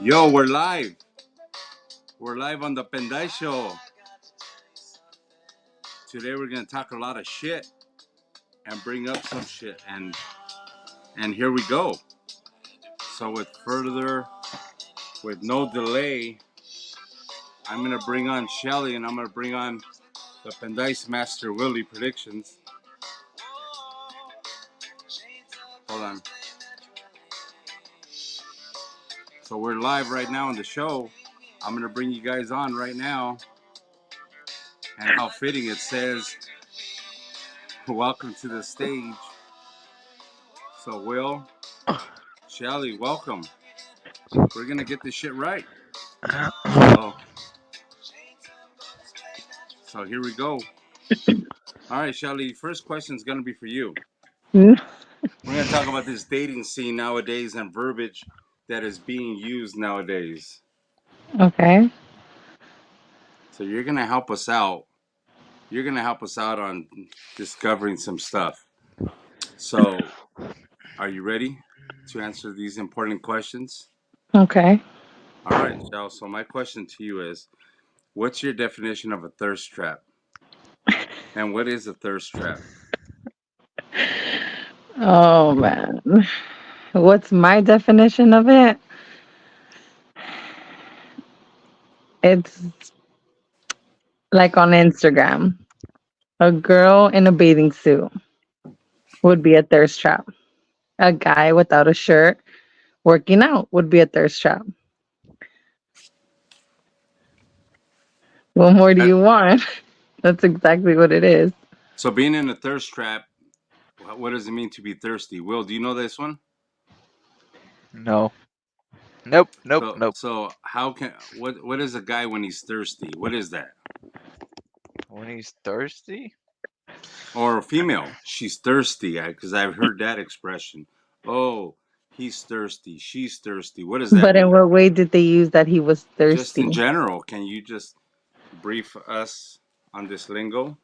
Yo, we're live. We're live on the Pendeis Show. Today we're gonna talk a lot of shit and bring up some shit, and here we go. So with no delay, I'm gonna bring on Shelly and I'm gonna bring on the Pendeis Master Willie predictions. Hold on. So we're live right now on the show. I'm gonna bring you guys on right now, and how fitting it says, "Welcome to the stage." So Will, Shelly, welcome. We're gonna get this shit right. So so here we go. All right, Shelly. First question is gonna be for you. Hmm? We're gonna talk about this dating scene nowadays and verbiage that is being used nowadays. Okay. So you're gonna help us out. You're gonna help us out on discovering some stuff. So, are you ready to answer these important questions? Okay. All right, Shell. So my question to you is, what's your definition of a thirst trap? And what is a thirst trap? Oh man. What's my definition of it? It's like on Instagram. A girl in a bathing suit would be a thirst trap. A guy without a shirt working out would be a thirst trap. What more do Uh, you want? That's exactly what it is. So being in a thirst trap, what does it mean to be thirsty? Will, do you know this one? No. Nope. Nope. Nope. So how can what is a guy when he's thirsty? What is that? When he's thirsty? Or a female, she's thirsty, because I've heard that expression. Oh, he's thirsty, she's thirsty. What does that But in mean? what way did they use that he was Just in thirsty? general, can you just brief us on this lingo?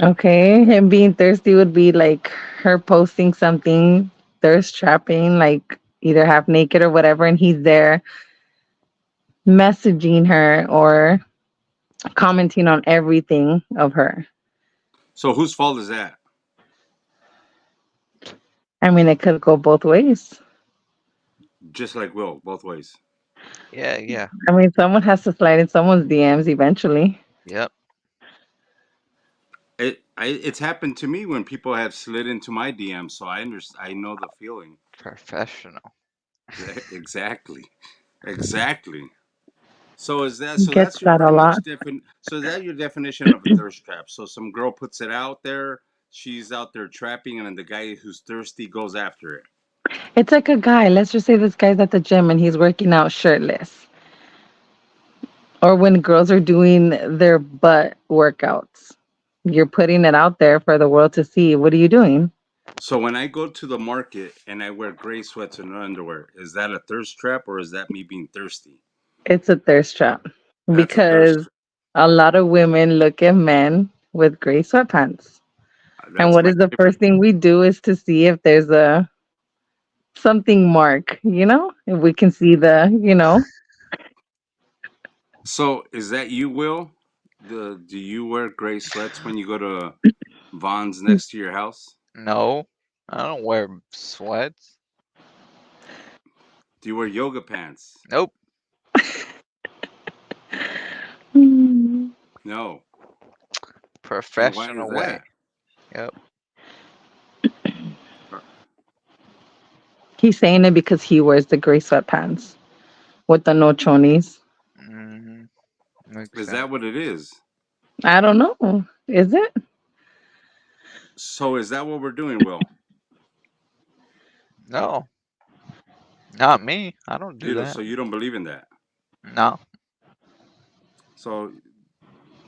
Okay. Him being thirsty would be like her posting something thirst trapping, like either half naked or whatever, and he's there messaging her or commenting on everything of her. So whose fault is that? I mean, it could go both ways. Just like Will, both ways. Yeah. Yeah. I mean, someone has to slide in someone's DMs eventually. Yep. It's happened to me when people have slid into my DM, so I understand. I know the feeling. Professional. Exactly, exactly. He So gets that's your that a pretty lot. much so is that your definition of a thirst trap? So some girl puts it out there, she's out there trapping, and then the guy who's thirsty goes after it. It's like a guy. Let's just say this guy's at the gym and he's working out shirtless. Or when girls are doing their butt workouts, you're putting it out there for the world to see. What are you doing? So when I go to the market and I wear gray sweats and underwear, is that a thirst trap or is that me being thirsty? It's a thirst trap That's a because thirst. a lot of women look at men with gray sweatpants. And That's what my is the first favorite. thing we do is to see if there's a something mark, if we can see So is that you, Will? Do you wear gray sweats when you go to Vaughn's next to your house? No. I don't wear sweats. Do you wear yoga pants? Nope. Hmm. No. And why is Professional way. that? Yep. He's saying it because he wears the gray sweatpants with the no chonies. Mm-hmm. Makes Is sense. that what it is? I don't know. Is it? So is that what we're doing, Will? No. Not me. I don't do that. So you don't believe in that. No. So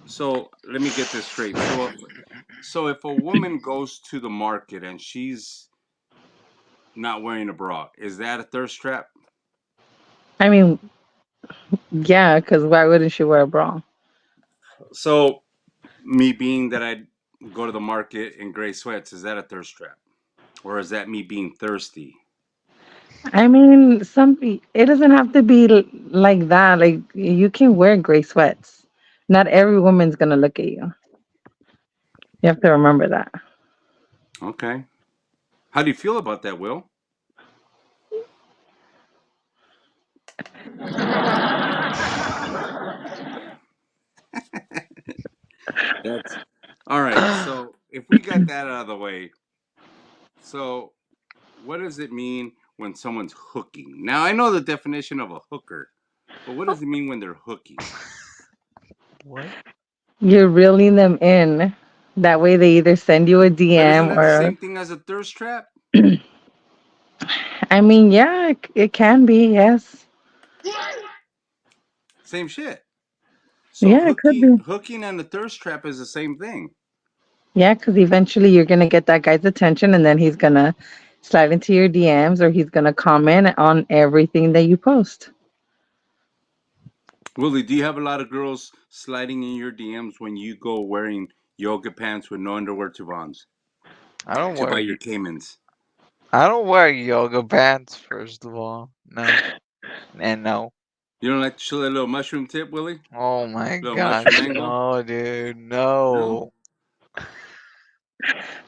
so let me get this straight. So if a woman goes to the market and she's not wearing a bra, is that a thirst trap? I mean, yeah, because why wouldn't she wear a bra? So me being that I go to the market in gray sweats, is that a thirst trap? Or is that me being thirsty? I mean, it doesn't have to be like that. Like you can wear gray sweats. Not every woman's gonna look at you. You have to remember that. Okay. How do you feel about that, Will? That's all right. So if we got that out of the way, so what does it mean when someone's hooking? Now I know the definition of a hooker, but what does it mean when they're hooking? What? You're reeling them in. That way, they either send you a But isn't DM that the or, same thing as a thirst trap? I mean, yeah, it can be. Yes, Same shit. So yeah, it could be. hooking and the thirst trap is the same thing. Yeah, because eventually you're gonna get that guy's attention, and then he's gonna slide into your DMs or he's gonna comment on everything that you post. Willie, do you have a lot of girls sliding in your DMs when you go wearing yoga pants with no underwear to Vons I don't to wear buy your y- Caymans? I don't wear yoga pants. First of all, no, and no. You don't like to chill a little mushroom tip, Willie? Oh my Little mushroom gosh, mango? no, dude, No? no.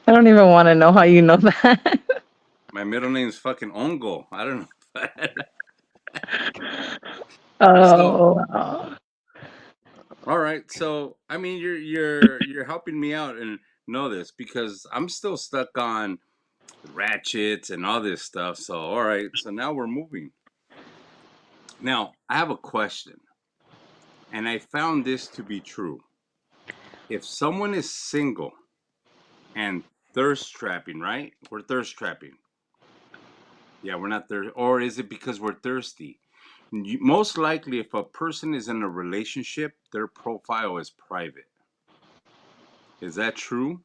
I don't even want to know how you know that. My middle name is fucking Ongo. I don't know. So, Oh, wow. all right. So, I mean, you're helping me out and know this because I'm still stuck on ratchets and all this stuff. So, all right. So now we're moving. Now, I have a question, and I found this to be true. If someone is single and thirst trapping, right? We're thirst trapping. Yeah, we're not there. Or is it because we're thirsty? Most likely, if a person is in a relationship, their profile is private. Is that true?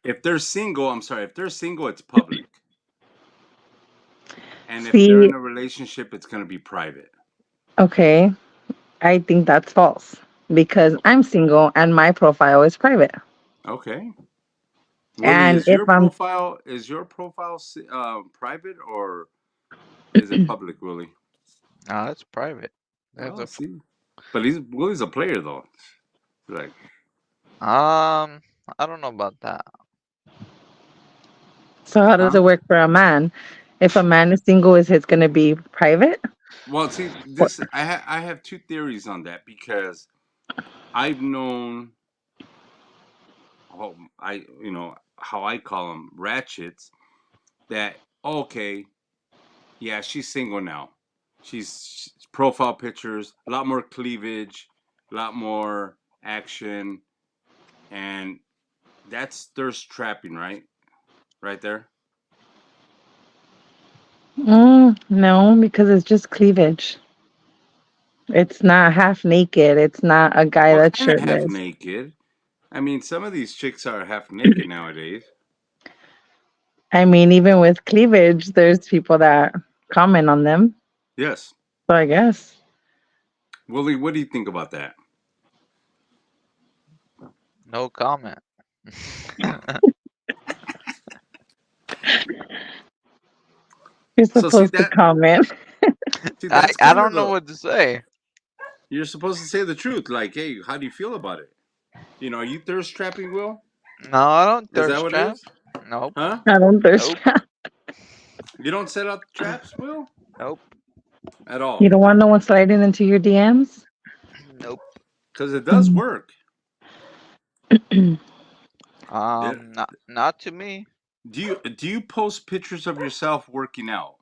If they're single, I'm sorry, if they're single, it's public. And if they're See, in a relationship, it's going to be private. okay, I think that's false because I'm single and my profile is private. Okay. Willie, And is if your I'm profile private or is it public, Willie? No, that's private. That's Well, a see, but Willie's a player though. Like, I don't know about that. So how does huh? it work for a man? If a man is single, is his going to be private? Well, see, Or- I have two theories on that because I've known how I call them ratchets that okay, yeah, she's single now. She's profile pictures, a lot more cleavage, a lot more action, and that's thirst trapping, right? Right there. No, because it's just cleavage. It's not half naked. It's not a guy Well, that's kind of half shirtless. naked. I mean, some of these chicks are half naked nowadays. I mean, even with cleavage, there's people that comment on them. Yes. So I guess Willie, what do you think about that? No comment. you're So see supposed to comment. that's I kind of don't know the what to say. you're supposed to say the truth. Like, hey, how do you feel about it? Are you thirst trapping, Will? No, I don't Is that thirst what it trap. is? Nope. Huh? I don't thirst Nope. trap. You don't set up traps, Will? Nope. At You all. don't want no one sliding into your DMs? Nope. Because it does work. It, Not to me. do you post pictures of yourself working out?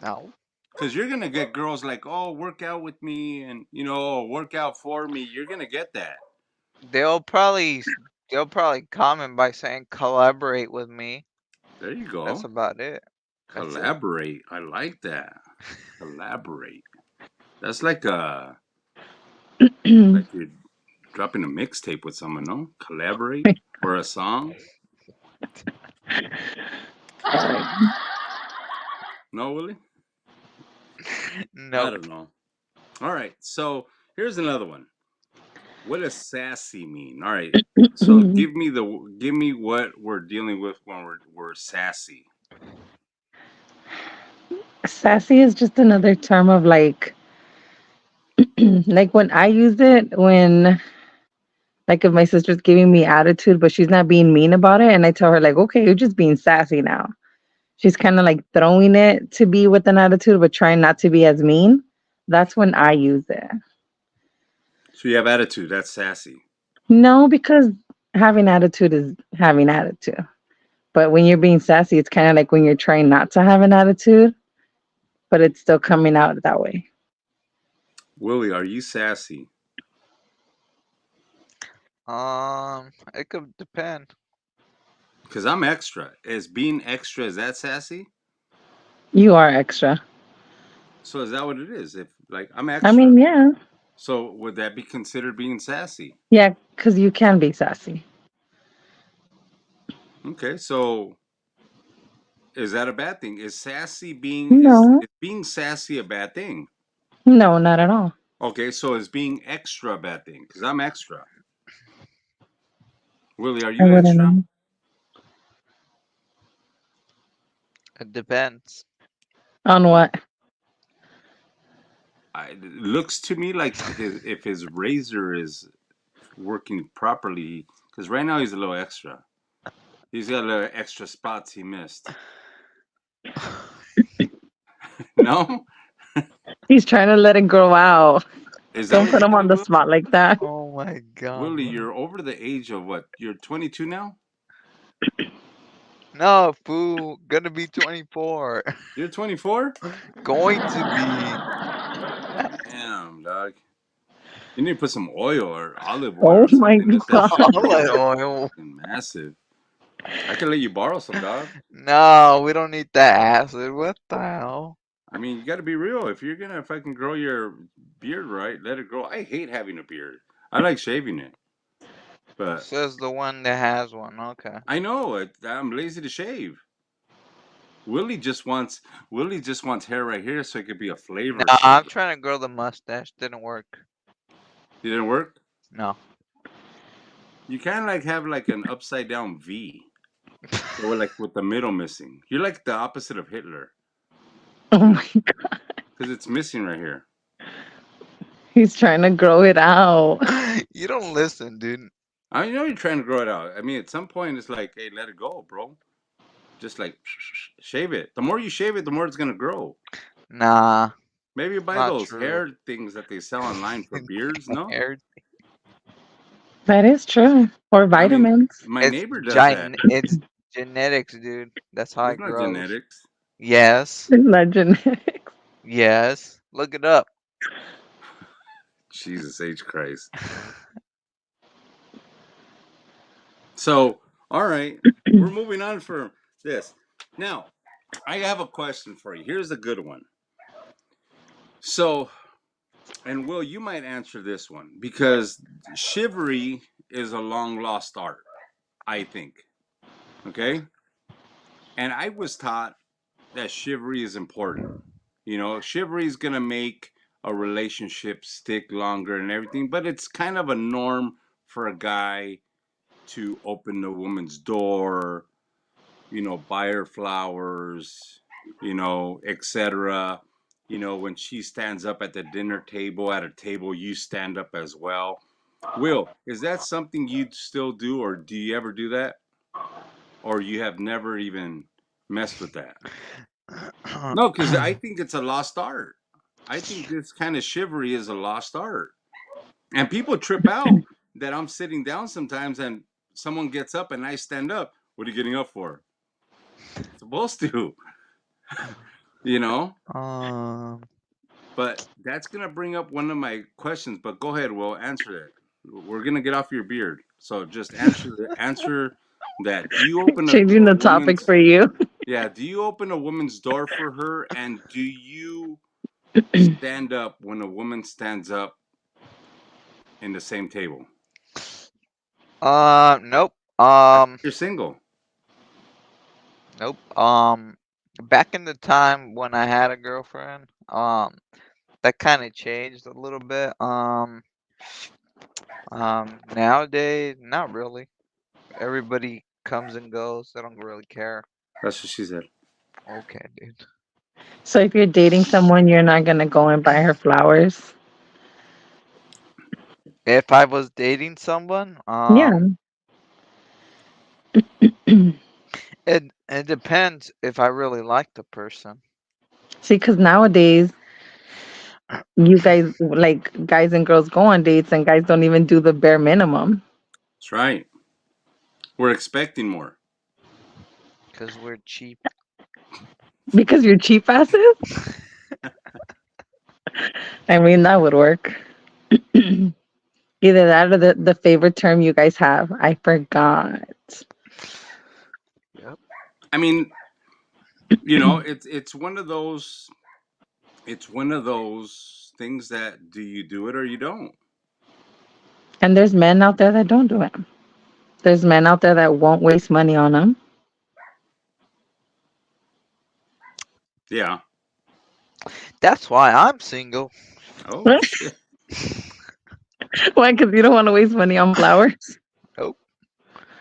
No. Because you're gonna get girls like, oh, work out with me, and oh, work out for me. You're gonna get that. They'll probably they'll probably comment by saying collaborate with me. There you That's go. about it. That's it. Collaborate. I like that. Collaborate. That's like you're dropping a mixtape with someone, no? Collaborate or a song? No, Willie? I don't Nope. know. All right. So here's another one. What does sassy mean? All right. So give me what we're dealing with when we're sassy. Sassy is just another term of like when I use it when like if my sister's giving me attitude, but she's not being mean about it, and I tell her like, okay, you're just being sassy now. She's kind of like throwing it to be with an attitude, but trying not to be as mean. That's when I use it. So you have attitude. That's sassy. No, because having attitude is having attitude. But when you're being sassy, it's kind of like when you're trying not to have an attitude, but it's still coming out that way. Willie, are you sassy? It could depend. Because I'm extra. Is being extra, is that sassy? You are extra. So is that what it is? If like I'm I extra. mean, yeah. So would that be considered being sassy? Yeah, because you can be sassy. Okay, so is that a bad thing? Is sassy being No, is being sassy a bad thing? no, not at all. Okay, so is being extra a bad thing? Because I'm extra. Willie, are I you wouldn't extra? know. It depends. On what? It looks to me like his if his razor is working properly, because right now he's a little extra. He's got a little extra spots he missed. No, He's trying to let it grow out. is that Don't what put you're him gonna on the do? spot like that. Oh my god, Willie, bro. you're over the age of what? You're 22 now. No, fool. Gonna be 24. You're 24. Going to be. Damn, dog. You need to put some oil or olive oil Oh or my something. Let that shit god. grow Olive oil. fucking massive. I can let you borrow some, dog. No, we don't need that acid. What the hell? I mean, you got to be real. If you're gonna fucking grow your beard right, let it grow. I hate having a beard. I like shaving it, but Says the one that has one. Okay. I know I'm lazy to shave. Willie just wants Willie just wants hair right here so it could be a No, flavor I'm saver. trying to grow the mustache. Didn't work. It didn't work. No. You kind of like have like an upside down V, or like with the middle missing. You're like the opposite of Hitler Oh my god. because it's missing right here. He's trying to grow it out. You don't listen, dude. I know you're trying to grow it out. I mean, at some point it's like, hey, let it go, bro. Just like shave it. The more you shave it, the more it's gonna grow. Nah, Maybe it's buy not those true. hair things that they sell online for beards. No, Hair- That is true. Or I mean, vitamins. my It's neighbor does that. it's genetics, dude. That's how It's it not grows. genetics. Yes. It's not genetics. Yes. Look it up. Jesus H Christ. So, all right, we're moving on from this. Now, I have a question for you. Here's a good one. So, and Will, you might answer this one because chivalry is a long lost art, I think. Okay? And I was taught that chivalry is important. You know, chivalry is going to make a relationship stick longer and everything, but it's kind of a norm for a guy to open a woman's door, buy her flowers, etc. When she stands up at the dinner table, at a table, you stand up as well. Will, is that something you'd still do, or do you ever do that? Or you have never even messed with that? No, because I think it's a lost art. I think this kind of chivalry is a lost art. And people trip out that I'm sitting down sometimes and someone gets up and I stand up. What are you getting up for? Supposed to, you know? um, But that's gonna bring up one of my questions. But go ahead, Will, answer that. We're gonna get off your beard. So just answer that. Do you open Changing a the topic woman's for you. yeah, do you open a woman's door for her and do you stand up when a woman stands up in the same table? nope. You're single. Nope. Back in the time when I had a girlfriend, that kind of changed a little bit. Nowadays, not really. Everybody comes and goes. I don't really care. That's what she said. Okay, dude. So if you're dating someone, you're not gonna go and buy her flowers. If I was dating someone, Yeah. it depends if I really like the person. See, because nowadays you guys like guys and girls go on dates and guys don't even do the bare minimum That's right. We're expecting more. Cause we're cheap. because you're cheap asses. I mean, that would work. Either that or the favorite term you guys have. I forgot. Yep. I mean, it's one of those. It's one of those things that do you do it or you don't? And there's men out there that don't do it. There's men out there that won't waste money on them. Yeah. That's why I'm single. Oh shit. Why? Because you don't want to waste money on flowers. Nope.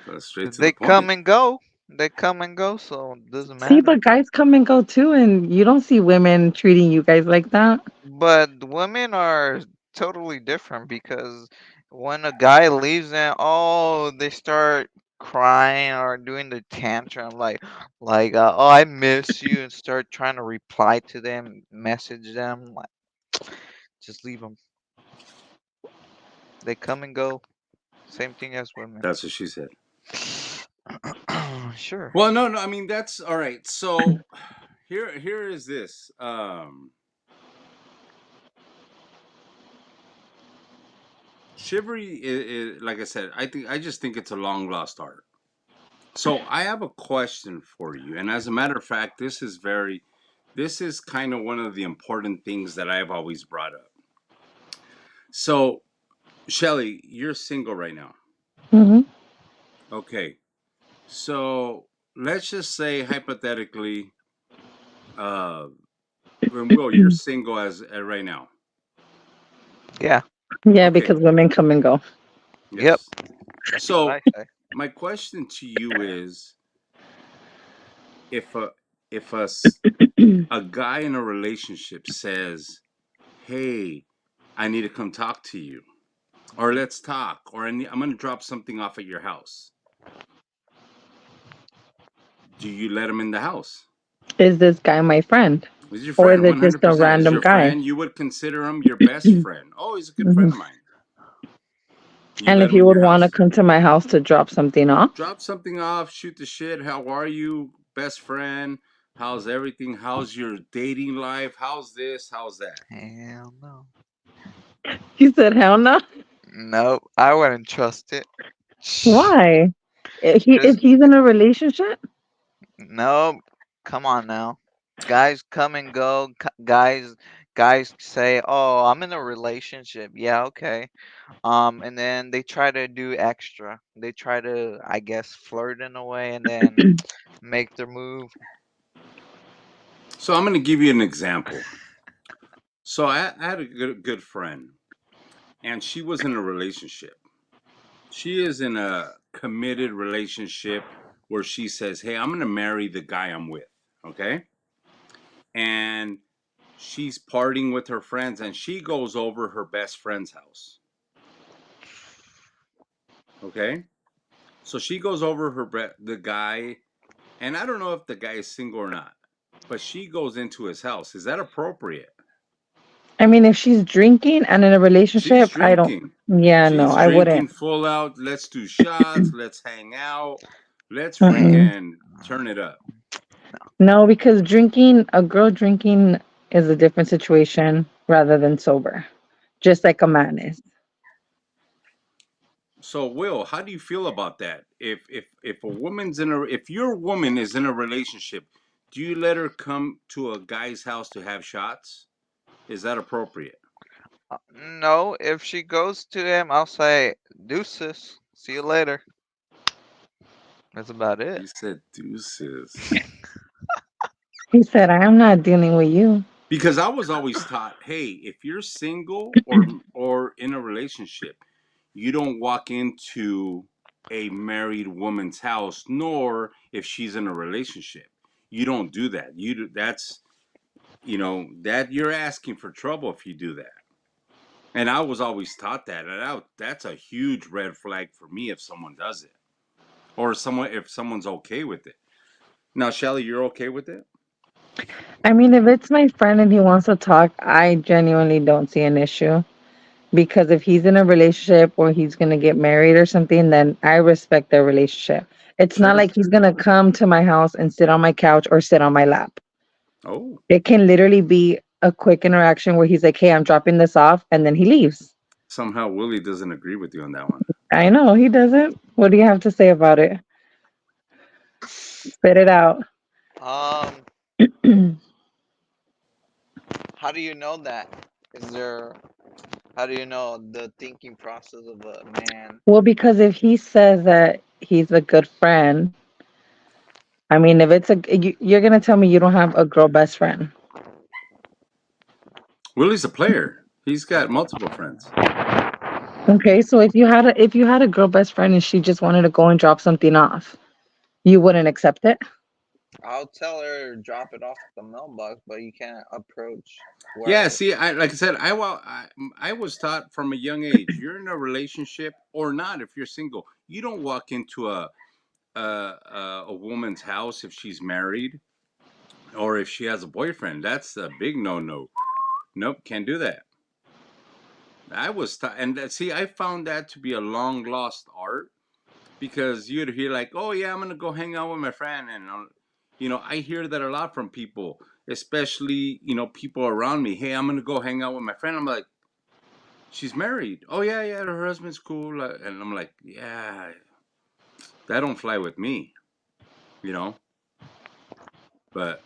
That's straight 'Cause to the they come point. and go. They come and go, so it doesn't See, matter. but guys come and go too, and you don't see women treating you guys like that. But women are totally different because when a guy leaves them, oh, they start crying or doing the tantrum oh, I miss you, and start trying to reply to them, message them. Like, just leave them. They come and go. Same thing as women. That's what she said. Sure. Well, no, no. I mean, that's all right. So here is this. Chivalry is, like I said. I just think it's a long lost art. So I have a question for you, and as a matter of fact, this is kind of one of the important things that I've always brought up. So, Shelly, you're single right now. Hmm. Okay. So let's just say hypothetically, uh, and Will, you're single as right now. Yeah. Yeah, Okay. because women come and go. Yep. Yes. That's what So I say. my question to you is, if a if a s- a guy in a relationship says, "Hey, I need to come talk to you," or "Let's talk," or I'm going to drop something off at your house," do you let him in the house? Is this guy my friend? He's your Or is friend, it just a 100%. Is random your guy? friend. You would consider him your best friend. Oh, he's a good friend Mhm. of mine. You And let if him you in would your want to house. come to my house to drop something off, Drop something off, shoot the shit. How are you, best friend? How's everything? How's your dating life? How's this? How's that? Hell no. he said, "Hell no." Nope. I wouldn't trust it. Why? If Cause he's in a relationship, nope. Come on now. Guys come and go. Guys say, "Oh, I'm in a relationship." Yeah, okay. And then they try to do extra. They try to, I guess, flirt in a way, and then make their move. So I'm going to give you an example. So I had a good friend, and she was in a relationship. She is in a committed relationship where she says, "Hey, I'm going to marry the guy I'm with." Okay, and she's partying with her friends, and she goes over her best friend's house. Okay, so she goes over the guy, and I don't know if the guy is single or not, but she goes into his house. Is that appropriate? I mean, if she's drinking and in a She's relationship, I don't. drinking. Yeah, no, She's I wouldn't. drinking full out. Let's do shots. Let's hang out. Let's Mm-mm. freaking turn it up. No, because drinking, a girl drinking is a different situation rather than sober, just like a man is. So, Will, how do you feel about that? If a woman's in a if your woman is in a relationship, do you let her come to a guy's house to have shots? Is that appropriate? No, if she goes to him, I'll say, "Deuces. See you later." That's about it. You said deuces. He said, "I am not dealing with you." Because I was always taught, hey, if you're single or in a relationship, you don't walk into a married woman's house, nor if she's in a relationship. You don't do that. You do, that you're asking for trouble if you do that. And I was always taught that, and that's a huge red flag for me if someone does it, or someone if someone's okay with it. Now, Shelly, you're okay with it? I mean, if it's my friend and he wants to talk, I genuinely don't see an issue. Because if he's in a relationship or he's going to get married or something, then I respect their relationship. It's not Sure. like he's going to come to my house and sit on my couch or sit on my lap. Oh, It can literally be a quick interaction where he's like, hey, I'm dropping this off, and then he leaves. somehow Willie doesn't agree with you on that one. I know he doesn't. What do you have to say about it? Spit it out. Um, how do you know that? Is there? How do you know the thinking process of a man? Well, because if he says that he's a good friend, I mean, if it's you're going to tell me you don't have a girl best friend. Willie's a player. He's got multiple friends. Okay, so if you had a girl best friend and she just wanted to go and drop something off, you wouldn't accept it? I'll tell her drop it off at the mailbox, but you can't approach Yeah, where. see, like I said, I was taught from a young age. You're in a relationship or not. If you're single, you don't walk into a woman's house if she's married or if she has a boyfriend. That's a big no. Nope, can't do that. I was taught, and see, I found that to be a long lost art because you'd hear like, "Oh yeah, I'm gonna go hang out with my friend," and I hear that a lot from people, especially people around me. Hey, I'm gonna go hang out with my friend. I'm like, she's married. Oh yeah, yeah, her husband's cool, and I'm like, yeah, that don't fly with me, you know. But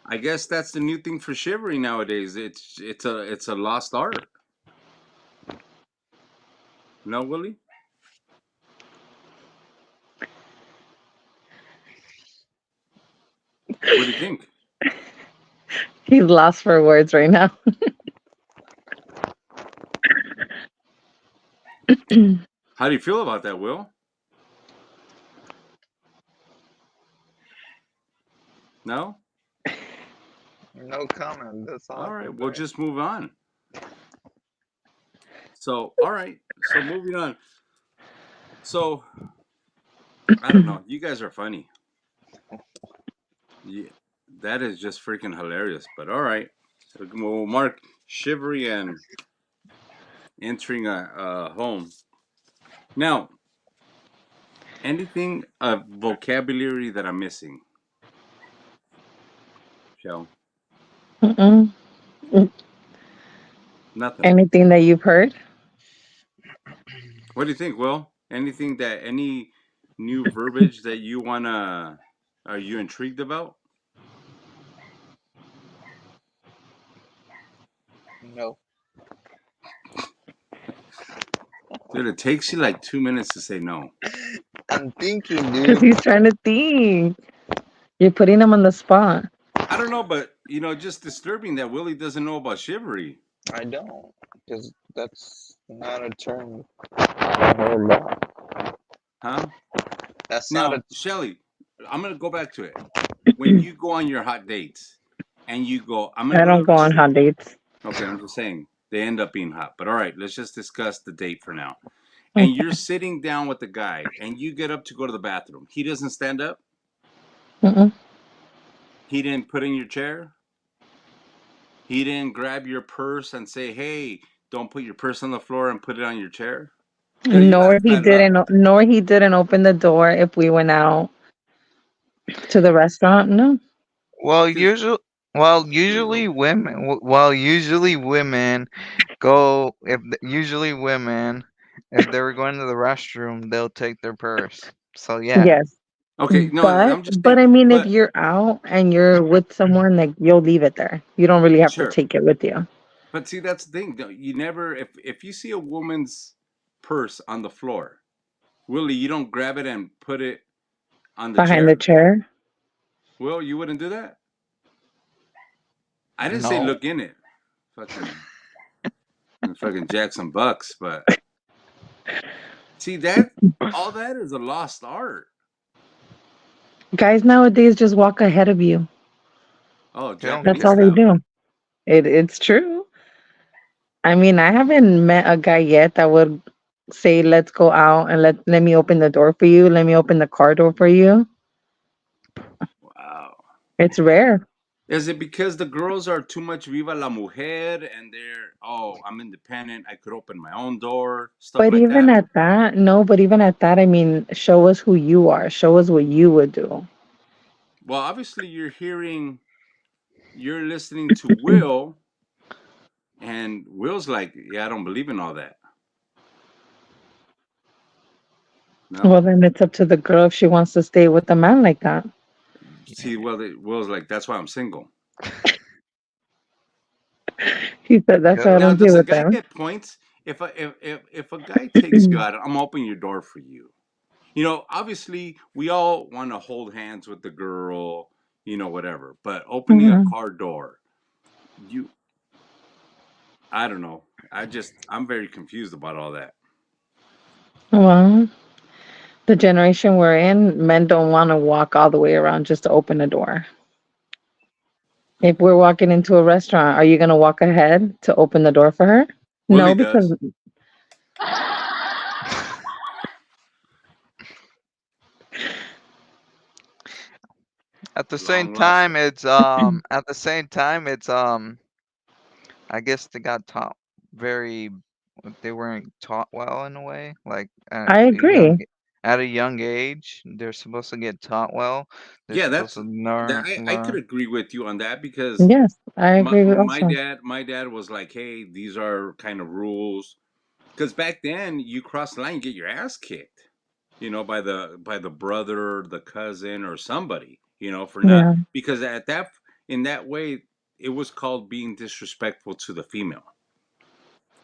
I guess that's the new thing for chivalry nowadays. It's a lost art. No, Willie, what do you think? He's lost for words right now. How do you feel about that, Will? No. No comment. That's all I All right, can we'll say. just move on. So, all right. So moving on. So I don't know. You guys are funny. Yeah, that is just freaking hilarious. But all right. So we'll mark chivalry and entering a home. Now, anything of vocabulary that I'm missing, Shell? Mm-mm. Nothing. Anything that you've heard? What do you think, Will? Any new verbiage that you wanna? Are you intrigued about? No. Dude, it takes you like 2 minutes to say no. I'm thinking, Because dude. he's trying to think. You're putting him on the spot. I don't know, but just disturbing that Willie doesn't know about chivalry, I don't, because that's not a term I heard about. huh? That's not a. Now, Shelly, I'm gonna go back to it. When you go on your hot dates and you go, I'm gonna I go to don't the go on restroom. hot dates. Okay, I'm just saying they end up being hot. But all right, let's just discuss the date for now. And you're sitting down with the guy and you get up to go to the bathroom. He doesn't stand up. Mm-mm. He didn't put in your chair. He didn't grab your purse and say, "Hey, don't put your purse on the floor and put it on your chair." Because you gotta stand up. Nor he didn't open the door if we went out to the restaurant. No. Well, Just usually, well, there you go. usually women. Well, usually women go usually women if they were going to the restroom, they'll take their purse. So yeah, Yes. Okay, no, I'm just But saying. I mean if But you're out and you're with someone, like you'll leave it there. You don't really have to sure. take it with you. But see, that's the thing. You never, if you see a woman's purse on the floor, Willie, you don't grab it and put it on the Behind the chair. chair. Will, you wouldn't do that. I didn't say no. look in it. Fucking, fucking Jackson Bucks. But see that all that is a lost art. Guys nowadays just walk ahead of you. Oh, They don't That's Japanese all care. they style. do. It's true. I mean, I haven't met a guy yet that would say, "Let's go out and let me open the door for you. Let me open the car door for you." Wow. It's rare. Is it because the girls are too much viva la mujer and I'm independent, I could open my own door, stuff But like even that? at that, no, but even at that, I mean, show us who you are. Show us what you would do. Well, obviously you're listening to Will, and Will's like, yeah, I don't believe in all that. Well, No. then it's up to the girl if she wants to stay with a man like that. See, Yeah. Will's like, that's why I'm single. He said, "That's why I Yep. Now, don't deal does a with guy them." get points if a guy takes you out? I'm opening your door for you. Obviously, we all want to hold hands with the girl, whatever. But opening a Mhm. car door, you, I don't know. I'm very confused about all that. Well, the generation we're in, men don't want to walk all the way around just to open a door. If we're walking into a restaurant, are you going to walk ahead to open the door for her? Willie No, because does. At the same Long lost. time, it's at the same time, it's I guess they got taught very. They weren't taught well in a way. Like I agree. at a young age, they're supposed to get taught well. They're Yeah, supposed that's to that. learn I could learn. agree with you on that because Yes, I my agree with my also. dad my dad was like, hey, these are kind of rules. Because back then, you cross the line, you get your ass kicked. By the brother, the cousin, or somebody. For not Yeah. because at that in that way, it was called being disrespectful to the female.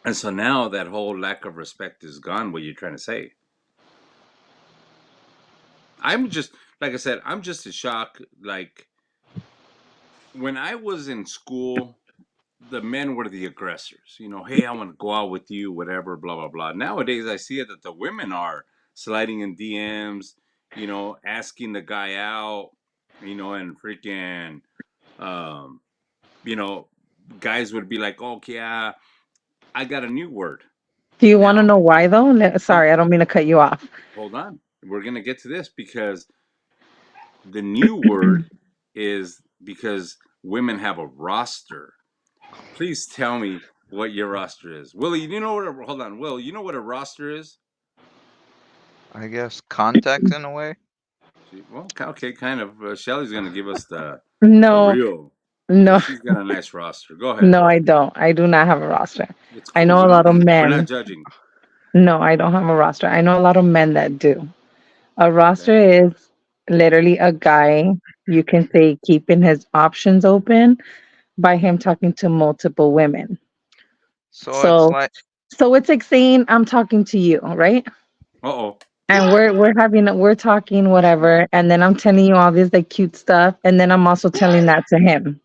And so now that whole lack of respect is gone. What you're trying to say? I'm just like I said. I'm just in shock. Like when I was in school, the men were the aggressors. Hey, I want to go out with you, whatever, blah blah blah. Nowadays, I see it that the women are sliding in DMs, asking the guy out, and freaking, um, you know, guys would be like, "Okay, I got a new word Do you want to now." know why though? Hold, Sorry, I don't mean to cut you off. hold on, we're gonna get to this because the new word is because women have a roster. Please tell me what your roster is. Willie, hold on, Will, you know what a roster is? I guess context in a way. Well, okay, kind of. Shelly's going to give us the No, real, because no, she's got a nice roster. Go ahead. no, I don't. I do not have a roster. It's I cool. know We a lot don't. of We're not men. judging. No, I don't have a roster. I know a lot of men that do. A Okay. roster is literally a guy, you can say, keeping his options open by him talking to multiple women. So it's So, like so it's like saying I'm talking to you, right? Uh oh. And we're talking whatever, and then I'm telling you all this like cute stuff, and then I'm also telling that to him.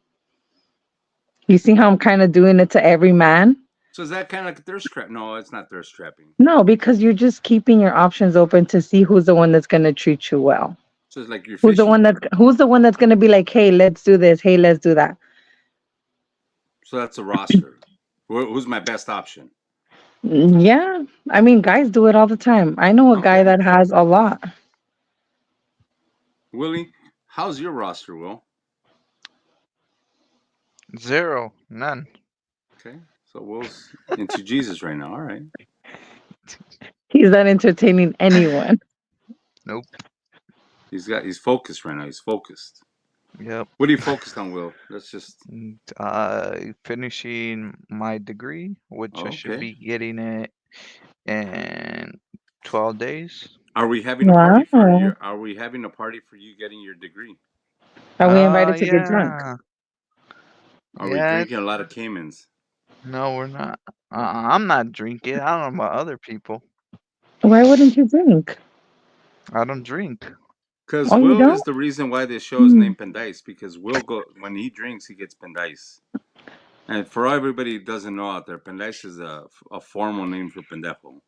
You see how I'm kind of doing it to every man? So is that kind of like thirst trap? No, it's not thirst trapping. No, because you're just keeping your options open to see who's the one that's going to treat you well. So it's like you're Who's fishing. the one that's going to be like, "Hey, let's do this. Hey, let's do that." So that's a roster. Who's my best option? Yeah. I mean, guys do it all the time. I know a guy Okay. that has a lot. Willie, how's your roster, Will? zero, none. Okay. So Will's into Jesus right now. All right. He's not entertaining anyone. Nope. He's focused right now. He's focused. Yep. What are you focused on, Will? Let's just. Finishing my degree, which I Oh, should okay. be getting it in 12 days. Are we having a party for Wow. your? Are we having a party for you getting your degree? Are we invited to get drunk? Yeah. Are we Yeah, drinking a lot of Caymans? no, we're not. I'm not drinking. I don't know about other people. Why wouldn't you drink? I don't drink. Because Oh, you Will don't? is the reason why this show is Hmm. named Pendeis. Because Will when he drinks, he gets Pendeis. And for everybody who doesn't know out there, Pendeis is a formal name for pendejo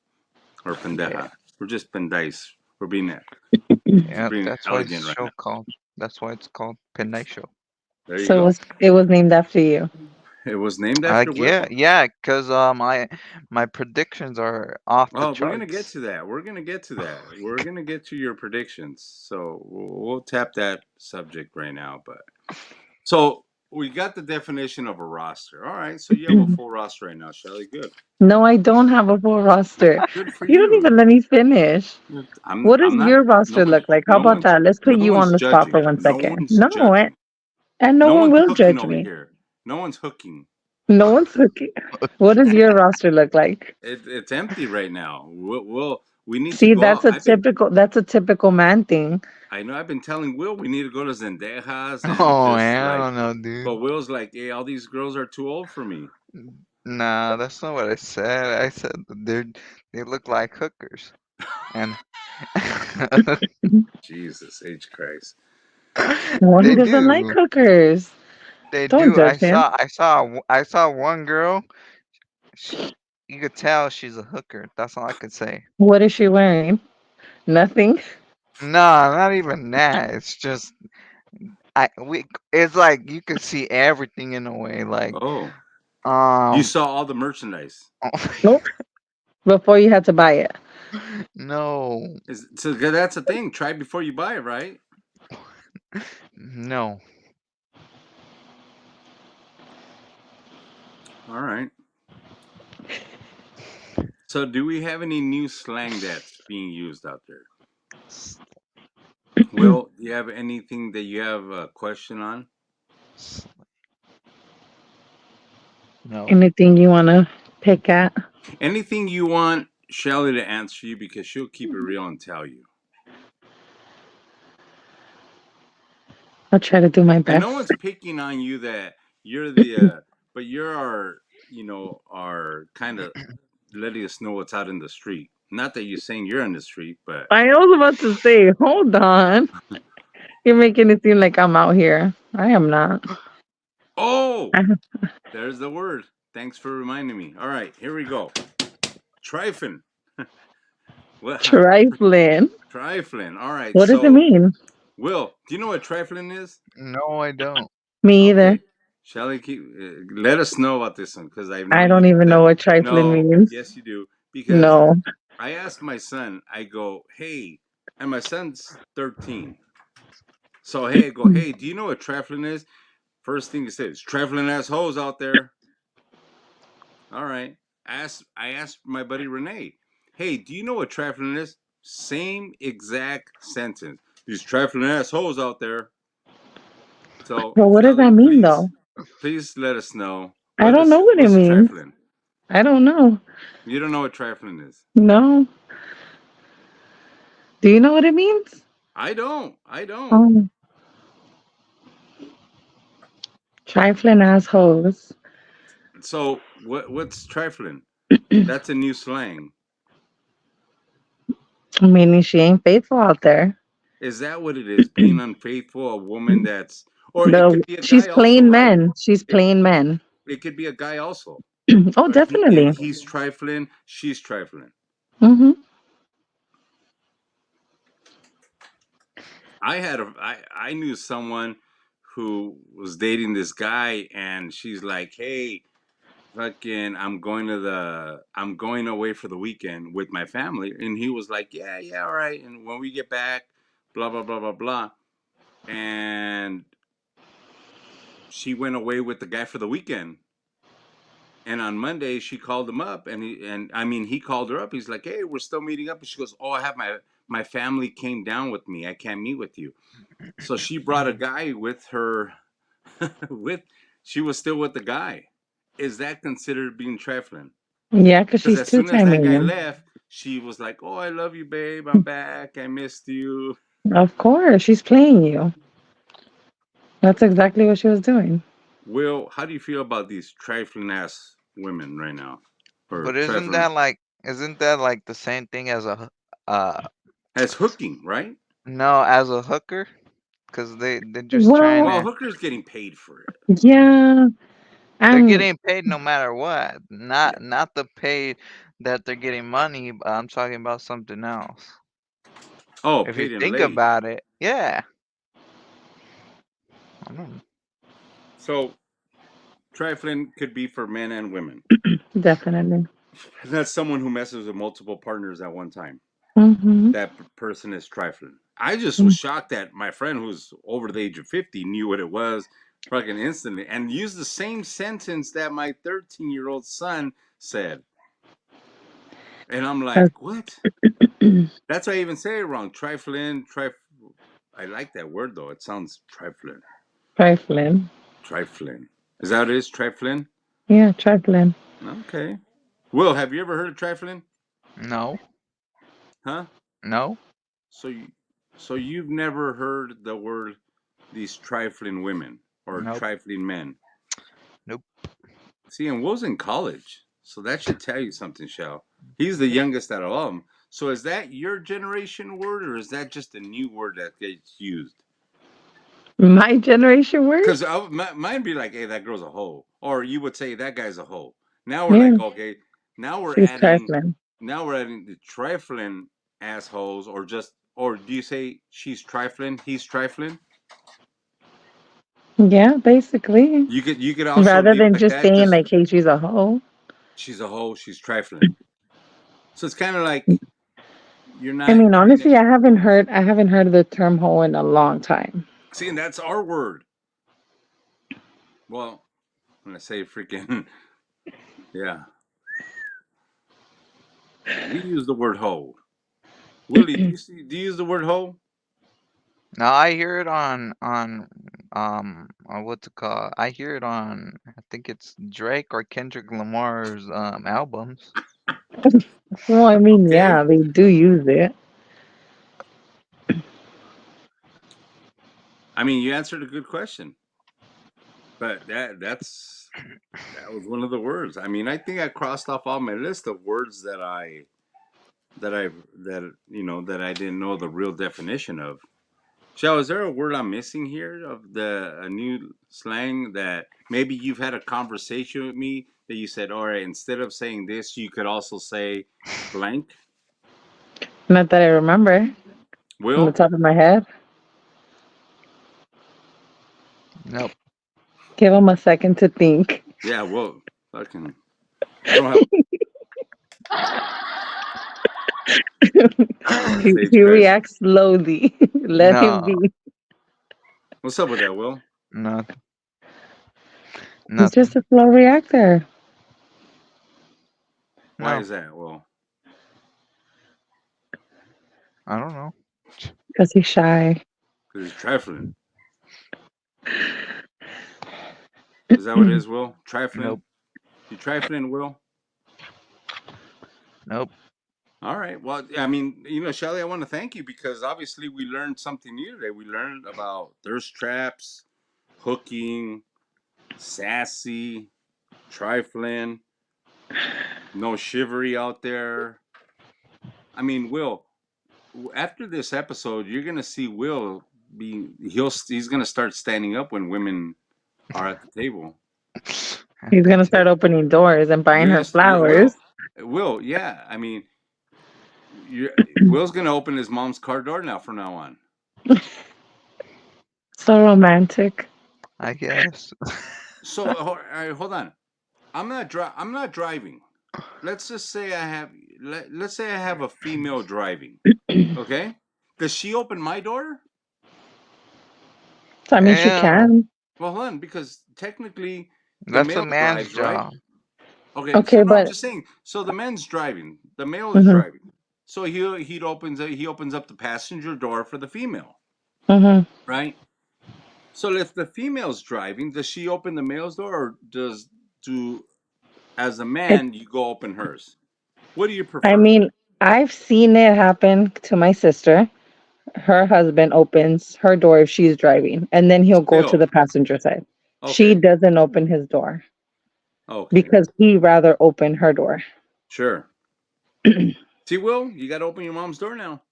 or Yeah, pendeja. We're just Pendeis. We're being yeah. being That's why it's elegant right show now. called. That's why it's called Pendeis Show. There you So go. it was named after you. It was named after Like yeah, Will. yeah, cause my predictions are off the Oh, we're gonna get charts. to that. We're gonna get to that. We're gonna get to your predictions. So we'll tap that subject right now. But so we got the definition of a roster. All right. So you have a full roster right now, Shelly. Good. No, I don't have a full roster. Good for You don't you. even let me finish. I'm. What does I'm not. your No roster one's. look like? How No about one's. that? Let's put No you on one's the spot for judging. one No second. one's No, judging. and no No one one's will hooking judge over me. here. No one's hooking. No one's looking. What does your roster look like? It's empty right now. We need to See, go out. that's a typical man thing. I know I've been telling Will we need to go to Zendejas and Oh just man, I like, don't know, but dude. Will's like, hey, all these girls are too old for me. Nah, that's not what I said. I said they look like hookers, and Jesus H Christ. Well, he they doesn't like do. hookers. They Don't do. judge him. I saw one girl. She, you could tell she's a hooker. That's all I could say. What is she wearing? Nothing. Nah, not even that. It's just I we. It's like you could see everything in a way. Like Oh, you um, saw all the merchandise. Nope. Before you had to buy it. no, So that's the thing. Try before you buy it, right? no. All right. So do we have any new slang that's being used out there? S- Will, do you have anything that you have a question on? s- No. Anything you want to pick at? Anything you want Shelly to answer you because she'll keep it real and tell you. I'll try to do my And no best. one's picking on you that you're the, but you're our, our kind of letting us know what's out in the street. Not that you're saying you're in the street, but I was about to say, hold on. You're making it seem like I'm out here. I am not. oh, there's the word. Thanks for reminding me. All right, here we go. Trifling. Well, Trifling. trifling. All right, What does it so mean? Will, do you know what trifling is? No, I don't. Me either. Okay. Shall keep let us know about this one because I know I don't you even know that what trifling no, means. yes you do because No. I asked my son. I go, hey, and my son's 13. So hey, I go, hey, do you know what trifling is? First thing he says, trifling assholes out there. All right. I asked my buddy Renee, hey, do you know what trifling is? Same exact sentence. These trifling assholes out there. So But what does Shelly, that mean though? please let us know I don't know what it what's means. trifling. I don't know. You don't know what trifling is. No. Do you know what it means? I don't. I don't. Oh, trifling assholes. So what's trifling? That's a new slang. Meaning she ain't faithful out there. Is that what it is? Being unfaithful, a woman that's or it The could be a she's guy also, playing right? men. She's It playing men. it could be a guy also. Oh, definitely. He's trifling, she's trifling. Hmm. I knew someone who was dating this guy and she's like, "Hey, fucking I'm going away for the weekend with my family." And he was like, "Yeah, yeah, all right. And when we get back, blah blah blah blah blah." And she went away with the guy for the weekend. And on Monday she called him up he called her up. He's like, "Hey, we're still meeting up." And she goes, "Oh, I have my family came down with me. I can't meet with you." So she brought a guy with her with she was still with the guy. Is that considered being trifling? Yeah, because Because she's as two soon as that timing guy you. left, she was like, "Oh, I love you, babe. I'm back. I missed you." Of course, she's playing you. That's exactly what she was doing. Will, how do you feel about these trifling ass women right now, or But trifling isn't that like the same thing as uh as hooking, right? no as a hooker? Cause they're just trying Well, Well, to hookers getting paid for it. yeah, they're and getting paid no matter what. Yeah. Not the pay that they're getting money, but I'm talking about something else. Oh, If you paid and think laid. about it, yeah. I don't know. So trifling could be for men and women. Definitely. And that's someone who messes with multiple partners at one time. Mm-hmm. That person is trifling. I just was shocked that my friend who's over the age of 50 knew what it was fucking instantly and used the same sentence that my 13-year-old son said. And I'm That's like, what? That's why I even say it wrong. Trifling, I like that word though. It sounds trifling. trifling. Trifling. Is that what it is? Trifling? Yeah, trifling. Okay. Will, have you ever heard of trifling? No, Huh? no, So you, so you've never heard the word these trifling women or nope, trifling men. nope. See, and Will's in college, so that should tell you something, Shell. He's the youngest out of all of them. So is that your generation word, or is that just a new word that gets used? My generation word? Because mine be like, "Hey, that girl's a hoe," or you would say that guy's a hoe. Now we're Yeah, like, okay, now we're she's adding, trifling. now we're adding the trifling assholes, or do you say she's trifling, he's trifling? Yeah, basically. You could also Rather leave it than like just that. saying Just like, "Hey, she's a hoe." she's a hoe, she's trifling. So it's kind of like you're I not mean, giving it. honestly, I haven't heard of the term hoe in a long time. See, and that's our word. Well, when I say freaking, yeah, we use the word hoe. Willie, do you use the word hoe? Now I hear it on what's it called? I hear it on, I think it's Drake or Kendrick Lamar's albums. Well, I mean, Okay. yeah, they do use it. I mean, you answered a good question, but that was one of the words. I mean, I think I crossed off all my list of words that I didn't know the real definition of. Shell, is there a word I'm missing here of the a new slang that maybe you've had a conversation with me that you said, all right, instead of saying this, you could also say blank? Not that I remember from the Will? top of my head. Nope. Give them a second to think. Yeah, well, fucking, I don't have I'm on the He stage, guys. reacts slowly. Let him No, be. What's up with that, Will? no, He's just nothing. a slow reactor Why No, is that? Well, I don't know. because he's shy. because he's trifling. Is that what it is, Will? Trifling? Nope, You trifling, Will? nope. All right. Well, I mean, Shelly, I want to thank you because obviously we learned something new today. We learned about thirst traps, hooking, sassy, trifling, no chivalry out there. I mean, Will, after this episode, you're gonna see Will he's gonna start standing up when women are at the table. He's gonna start opening doors and buying You're her gonna, yeah, flowers. Will, yeah. I mean, Will's gonna open his mom's car door now from now on. So romantic. I guess. So, all right, hold on. I'm not driving. Let's just say let's say I have a female driving. Okay? Does she open my door? So I mean, she Hell, can. Well, hold on, because technically the that's a male man's drives, right? job. Okay, so Okay, no, I'm but just saying. So the man's driving, the male is hmm driving. So he opens up the passenger door for the female, hmm right? So if the female's driving, does she open the male's door, or do as a it. man you go open hers? What do you I prefer? mean, I've seen it happen to my sister. Her husband opens her door if she's driving, and then he'll go to Still, the passenger side. She okay, doesn't open his door okay, because he rather open her door. sure. See, Will, you got to open your mom's door now.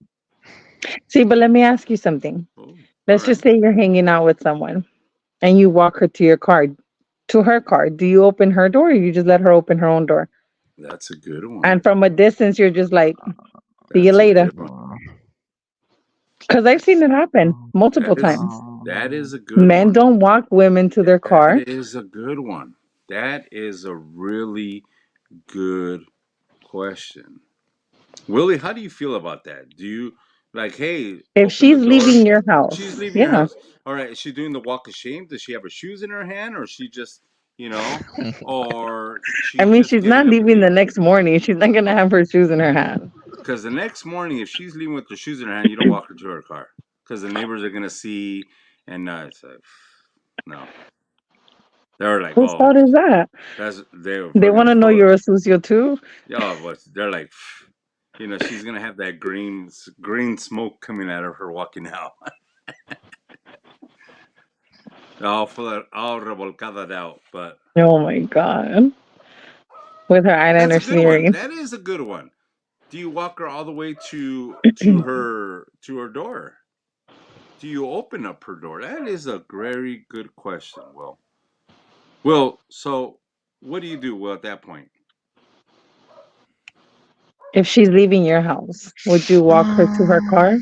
See, but let me ask you something. Oh, all Let's just right. say you're hanging out with someone and you walk her to your car, to her car. Do you open her door or you just let her open her own door? That's a good one. And from a distance, you're just like, see you That's a later. good one. Uh, Because I've seen it happen multiple That is times. That is a good Men one. don't walk women to their That car. is a good one. That is a really good question. Willie, how do you feel about that? Do you like, hey, If open the she's door? leaving your She's house, leaving your yeah. house. All right, is she doing the walk of shame? Does she have her shoes in her hand, or is she just, you know, or I she's mean, just she's not getting up and leaving the leaving? next morning. She's not gonna have her shoes in her hand. Because the next morning, if she's leaving with her shoes in her hand, you don't walk her to her car because the neighbors are gonna see, and it's like, no, they're like, Whose oh, fault is that? they're They want fucking to know full of, you're a sucio too. yeah, but they're like, she's gonna have that green smoke coming out of her walking out, all full of, all revolcada out. But Oh my god, with her that's a eyeliner good one. smearing. That is a good one. Do you walk her all the way to her door? Do you open up her door? That is a very good question, Will. Will, so what do you do, Will, at that point? If she's leaving your house, would you walk her to her car?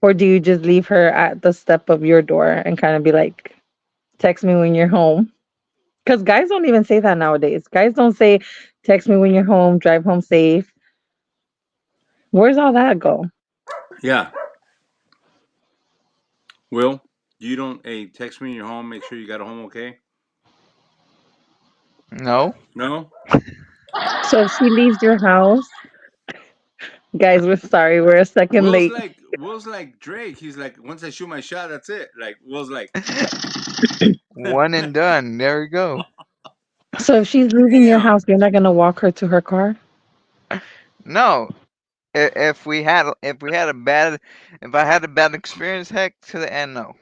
Or do you just leave her at the step of your door and kind of be like, text me when you're home? Because guys don't even say that nowadays. Guys don't say, text me when you're home, drive home safe. Where's all that go? Yeah, Will, you don't, hey, text me when you're home, make sure you got a home okay? No. No? So if she leaves your house, guys, we're sorry, we're a second late. Will's like Drake. He's like, once I shoot my shot, that's it. Like, Will's like, One and done. There we go. So if she's leaving your house, damn. you're not gonna walk her to her car? No. If we had a bad if I had a bad experience, heck to the end, no.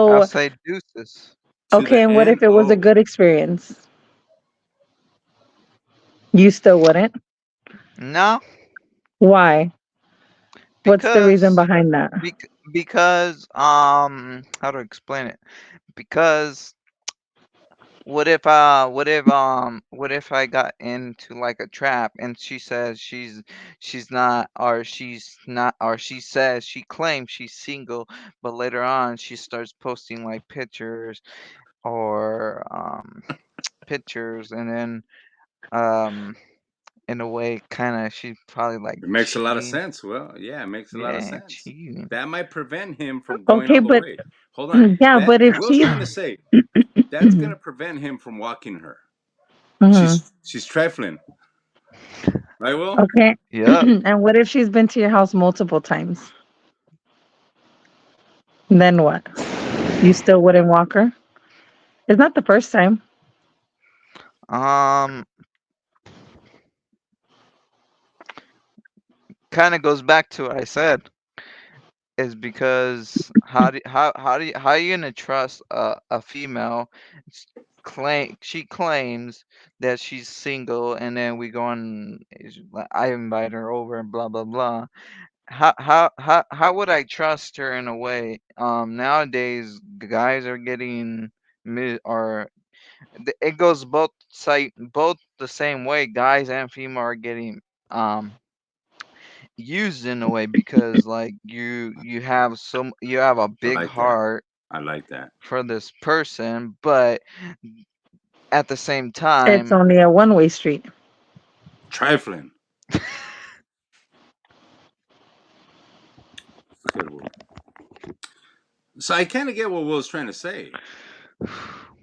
I'll So, say deuces. To okay, the and what if end, it was a oh, good experience? You still wouldn't? No, Why? What's the reason because behind that? because how to explain it? Because what if I got into like a trap and she says she's not, or she says she claims she's single, but later on she starts posting like or pictures, and then um in a way kind of she's probably like it makes a lot of cheating. sense. Well, yeah, it makes a lot of Yeah, sense. cheating. That might prevent him from going Okay, all the but way. Hold on. yeah, That but if Will's she's trying to say that's gonna prevent him from walking her. Mhm. She's trifling, right, Will? Okay. Yep. And what if she's been to your house multiple times? Then what? You still wouldn't walk her? It's not the first time. um Kind of goes back to what I said, is because how are you gonna trust a female? She claims that she's single, and then we go on, I invite her over and blah blah blah. How would I trust her in a way? Nowadays guys are getting or it goes both the same way. Guys and female are getting um used in a way, because like you have a I big like that. heart I like that. for this person, but at the same It's time, only a one-way street. Trifling. It's good, Will. So I kind of get what Will's trying to say.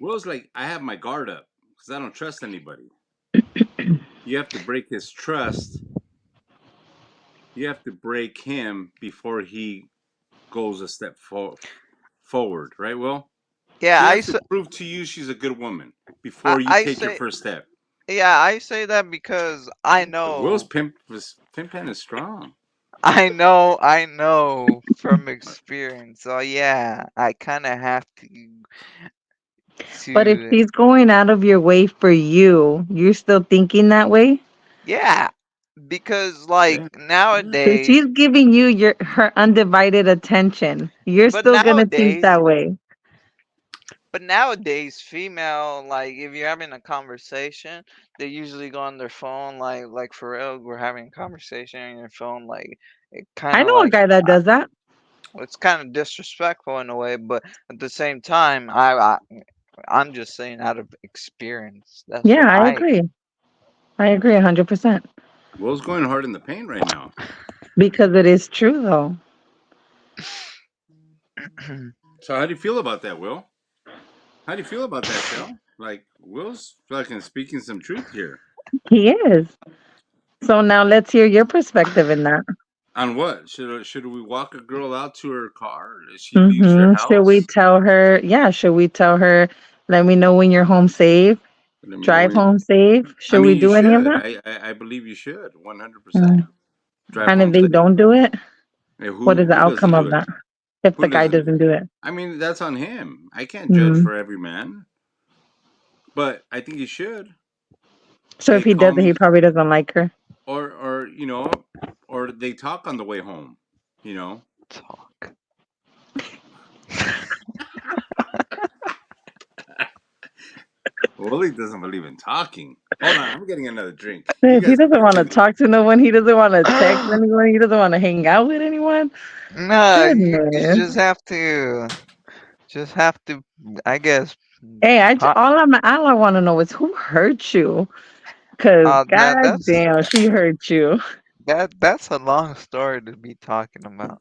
Will's like, I have my guard up because I don't trust anybody. You have to break his trust. You have to break him before he goes a step forward, right, Will? yeah, She has to prove to you she's a good woman before you I take your say, first step. yeah, I say that because I But Will's know, pimp pen is strong. I know from experience. So yeah, I kind of have But if to she's going out of your way for you, you're still thinking that way? yeah, because like Yeah, yeah. If nowadays, she's giving you her undivided attention, you're but still gonna think nowadays that way. But nowadays, female, like if you're having a conversation, they usually go on their phone, like for real, we're having a conversation on your phone, like it kind I of know a like guy that does that. it's kind of disrespectful in a way, but at the same time, I'm just saying out of experience. That's Yeah, what I I. agree. I agree 100% Will's going hard in the paint right now. because it is true though. So how do you feel about that, Will? How do you feel about that, Shell? Like Will's fucking speaking some truth here. He is. So now let's hear your perspective in that. On what? Should we walk a girl out to her car if she leaves your Should we house? tell her? Yeah, should we tell her? Let me know when you're home safe. Let me know Drive when. home safe. I Should we mean, you do any of should. that? I believe you should. 100%. Mm. Drive And if home they safe. don't do it, Hey, what is the who doesn't outcome do of it? that? If Who the guy doesn't do doesn't it? do it. I mean, that's on him. I can't judge Mm. for every man, but I think he should. So if Hey, he call does it, he me, probably doesn't like her. or or they talk on the way home. You know, Talk. Willie doesn't believe in talking. Hold on, I'm getting another drink. You If he guys doesn't want to continue. talk to no one, he doesn't want to text anyone, he doesn't want to hang out with anyone. No, you Goodness. just have to, I guess. Hey, Talk. all I want to know is who hurt you. Cause Now god damn, she hurt you. that's a long story to be talking about.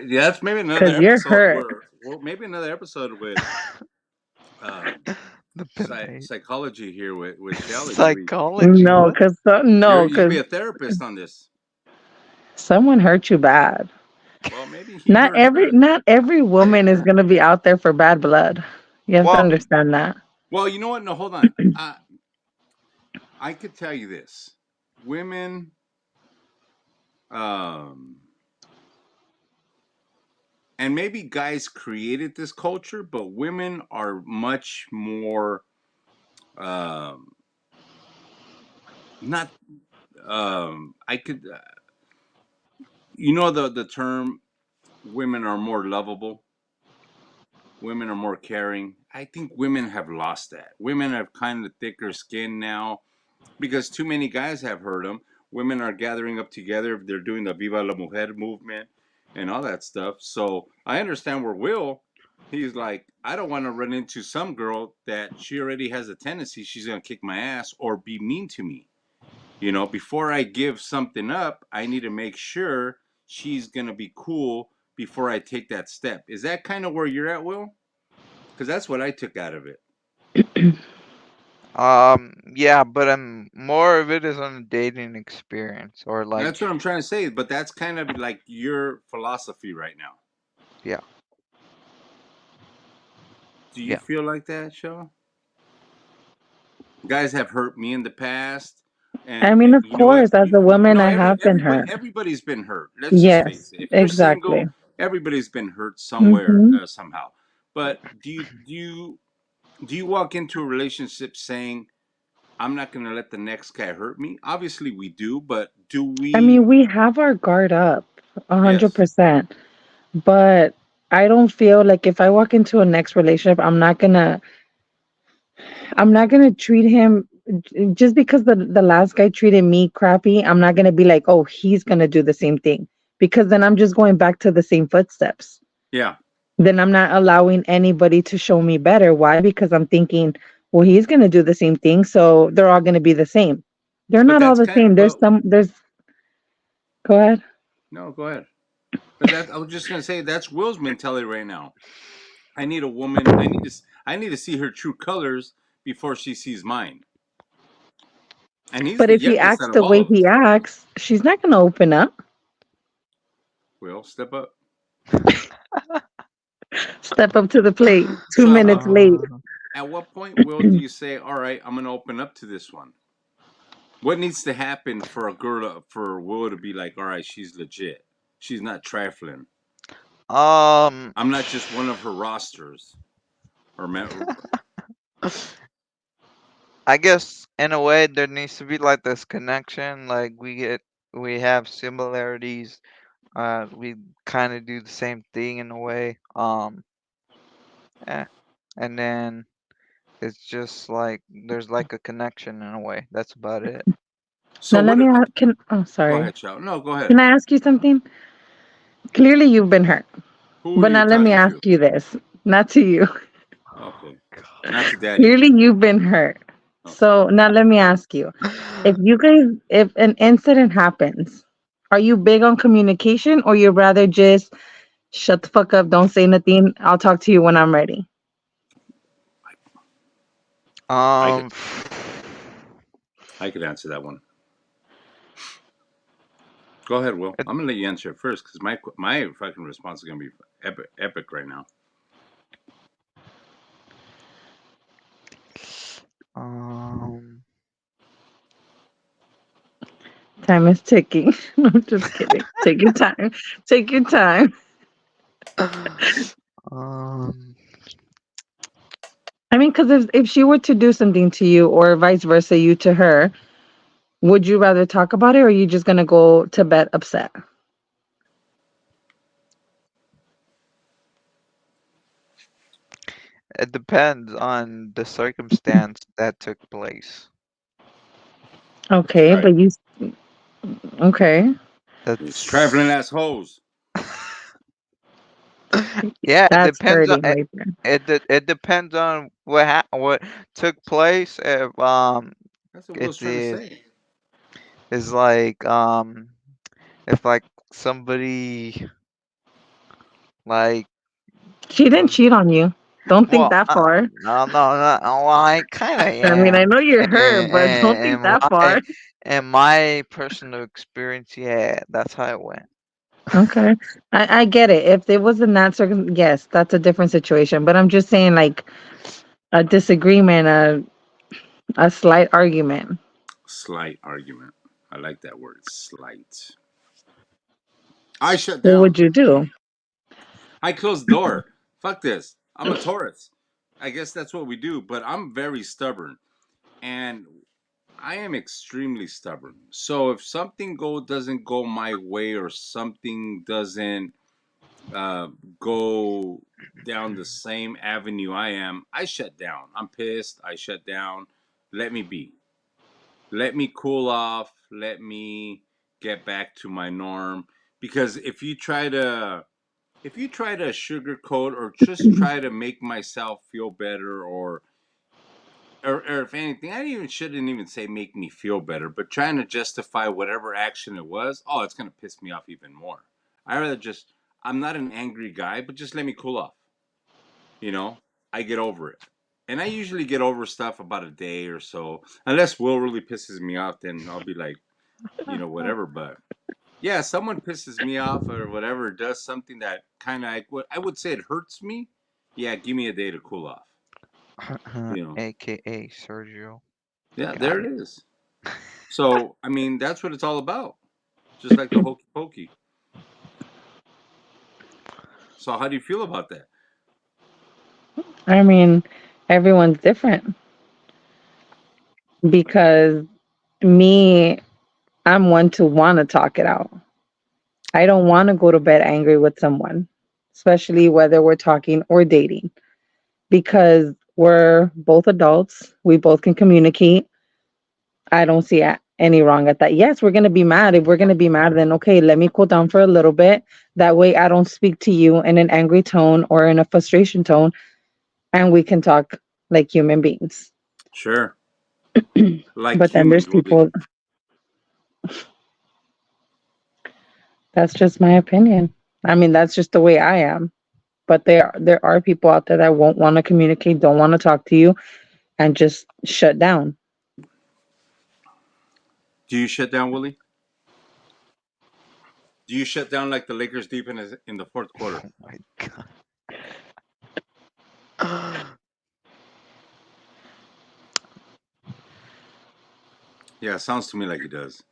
Yeah, that's maybe another Cause you're episode hurt. where, well, maybe another episode with The Pendeis. psychology here with Shelly. Maybe Psychology. No, What? cause you'll be a therapist on this. someone hurt you bad. Well, maybe he hurt her. Not every woman is gonna be out there for bad blood. You have to Well, understand that. Well, you know what? No, hold on. I could tell you this: women, um, and maybe guys created this culture, but women are much more um, not. I could, the term women are more lovable. Women are more caring. I think women have lost that. Women have kind of thicker skin now because too many guys have heard them. Women are gathering up together. They're doing the Viva la Mujer movement and all that stuff. So I understand where Will, he's like, I don't want to run into some girl that she already has a tendency she's going to kick my ass or be mean to me. Before I give something up, I need to make sure she's going to be cool before I take that step. Is that kind of where you're at, Will? Because that's what I took out of it. yeah, but more of it is on a dating experience or like, That's what I'm trying to say, but that's kind of like your philosophy right now. yeah, Do you yeah. feel like that, Shaw? Guys have hurt me in the past, I and mean, of you know what? course, as a woman, No, I have been hurt. everybody's been hurt. Let's just face Yes, it. If you're exactly. single, everybody's been hurt somewhere, Hmm. somehow. But do you walk into a relationship saying, "I'm not going to let the next guy hurt me"? Obviously, we do, but do I we? mean, we have our guard up, a hundred Yes. percent. But I don't feel like if I walk into a next relationship, I'm not gonna treat him just because the last guy treated me crappy. I'm not gonna be like, oh, he's gonna do the same thing because then I'm just going back to the same footsteps. Yeah. Then I'm not allowing anybody to show me better. Why? Because I'm thinking, well, he's gonna do the same thing, so they're all gonna be the same. They're But not all that's the kind same. of, but There's go ahead. no, go ahead. But that I was just gonna say that's Will's mentality right now. I need a woman. I need to see her true colors before she sees mine. And he's But the if he youngest acts out of the all way of he us. acts, she's not gonna open up. Will, step up. Step up to the plate. Two So minutes late. at what point, Will, do you say, "All right, I'm gonna open up to this one"? What needs to happen for a girl for Will to be like, "All right, she's legit. She's not trifling. Um, I'm not just one of her rosters." Or I guess in a way there needs to be like this connection. Like we have similarities. We kind of do the same thing in a way. Yeah, and then it's just like there's like a connection in a way. That's about it. so Now let what? me can Go sorry. ahead, Chow. No, go ahead. Can I ask you something? Clearly you've been hurt. Who are But you now let me talking to? ask you this, not to you. Okay. Not to God. daddy. Clearly, you've been hurt. Okay. So now let me ask you: if an incident happens, are you big on communication, or you rather just shut the fuck up, don't say nothing, I'll talk to you when I'm ready? I could Um, I could answer that one. Go ahead, Will. it- I'm gonna let you answer it first because my fucking response is gonna be epic right now. um, Time is ticking. I'm just kidding. Take your time. Take your time. um, I mean, because if she were to do something to you, or vice versa, you to her, would you rather talk about it, or are you just gonna go to bed upset? it depends on the circumstance that took place. Okay, Right. but okay. These traveling That's assholes. yeah. It That's depends on hurting right there. it depends on what took place. If That's what Will's it trying to is say. is like if like somebody like She didn't was cheat on you. Don't think well that far. no well I kind of I mean, I am know you're hurt, but don't think and that far. in my personal experience, yeah, that's how it went. Okay. I get it. If it was in that yes, that's a different situation. But I'm just saying, like, a disagreement, a slight argument. Slight argument. I like that word. Slight. I shut What down. would you do? I close the door. Fuck this. I'm a Taurus. I guess that's what we do, but I'm very stubborn. And I am extremely stubborn. So if something doesn't go my way or something doesn't uh, go down the same avenue I am, I shut down. I'm pissed. I shut down. Let me be. Let me cool off. Let me get back to my norm. Because if you try to sugarcoat or just try to make myself feel better or if anything, I even shouldn't even say make me feel better, but trying to justify whatever action it was, oh, it's gonna piss me off even more. I rather just I'm not an angry guy, but just let me cool off. You know, I get over it, and I usually get over stuff about a day or so, unless Will really pisses me off. Then I'll be like, whatever. But yeah, someone pisses me off or whatever, does something that kind of I would say it hurts me. Yeah, give me a day to cool off. You know, AKA Sergio. yeah, Got there it. it is. So, I mean, that's what it's all about. Just like the hokey pokey. So, how do you feel about that? I mean, everyone's different because me, I'm one to want to talk it out. I don't want to go to bed angry with someone, especially whether we're talking or dating, because we're both adults. We both can communicate. I don't see any wrong at that. Yes, we're going to be mad. If we're going to be mad, then okay, let me cool down for a little bit. That way I don't speak to you in an angry tone or in a frustration tone, and we can talk like human beings. Sure. Like But then there's humans, Willie. people, that's just my opinion. I mean, that's just the way I am. But there are people out there that won't want to communicate, don't want to talk to you, and just shut down. Do you shut down, Willie? Do you shut down like the Lakers deep in the fourth quarter? Oh my god. Yeah, sounds to me like he does.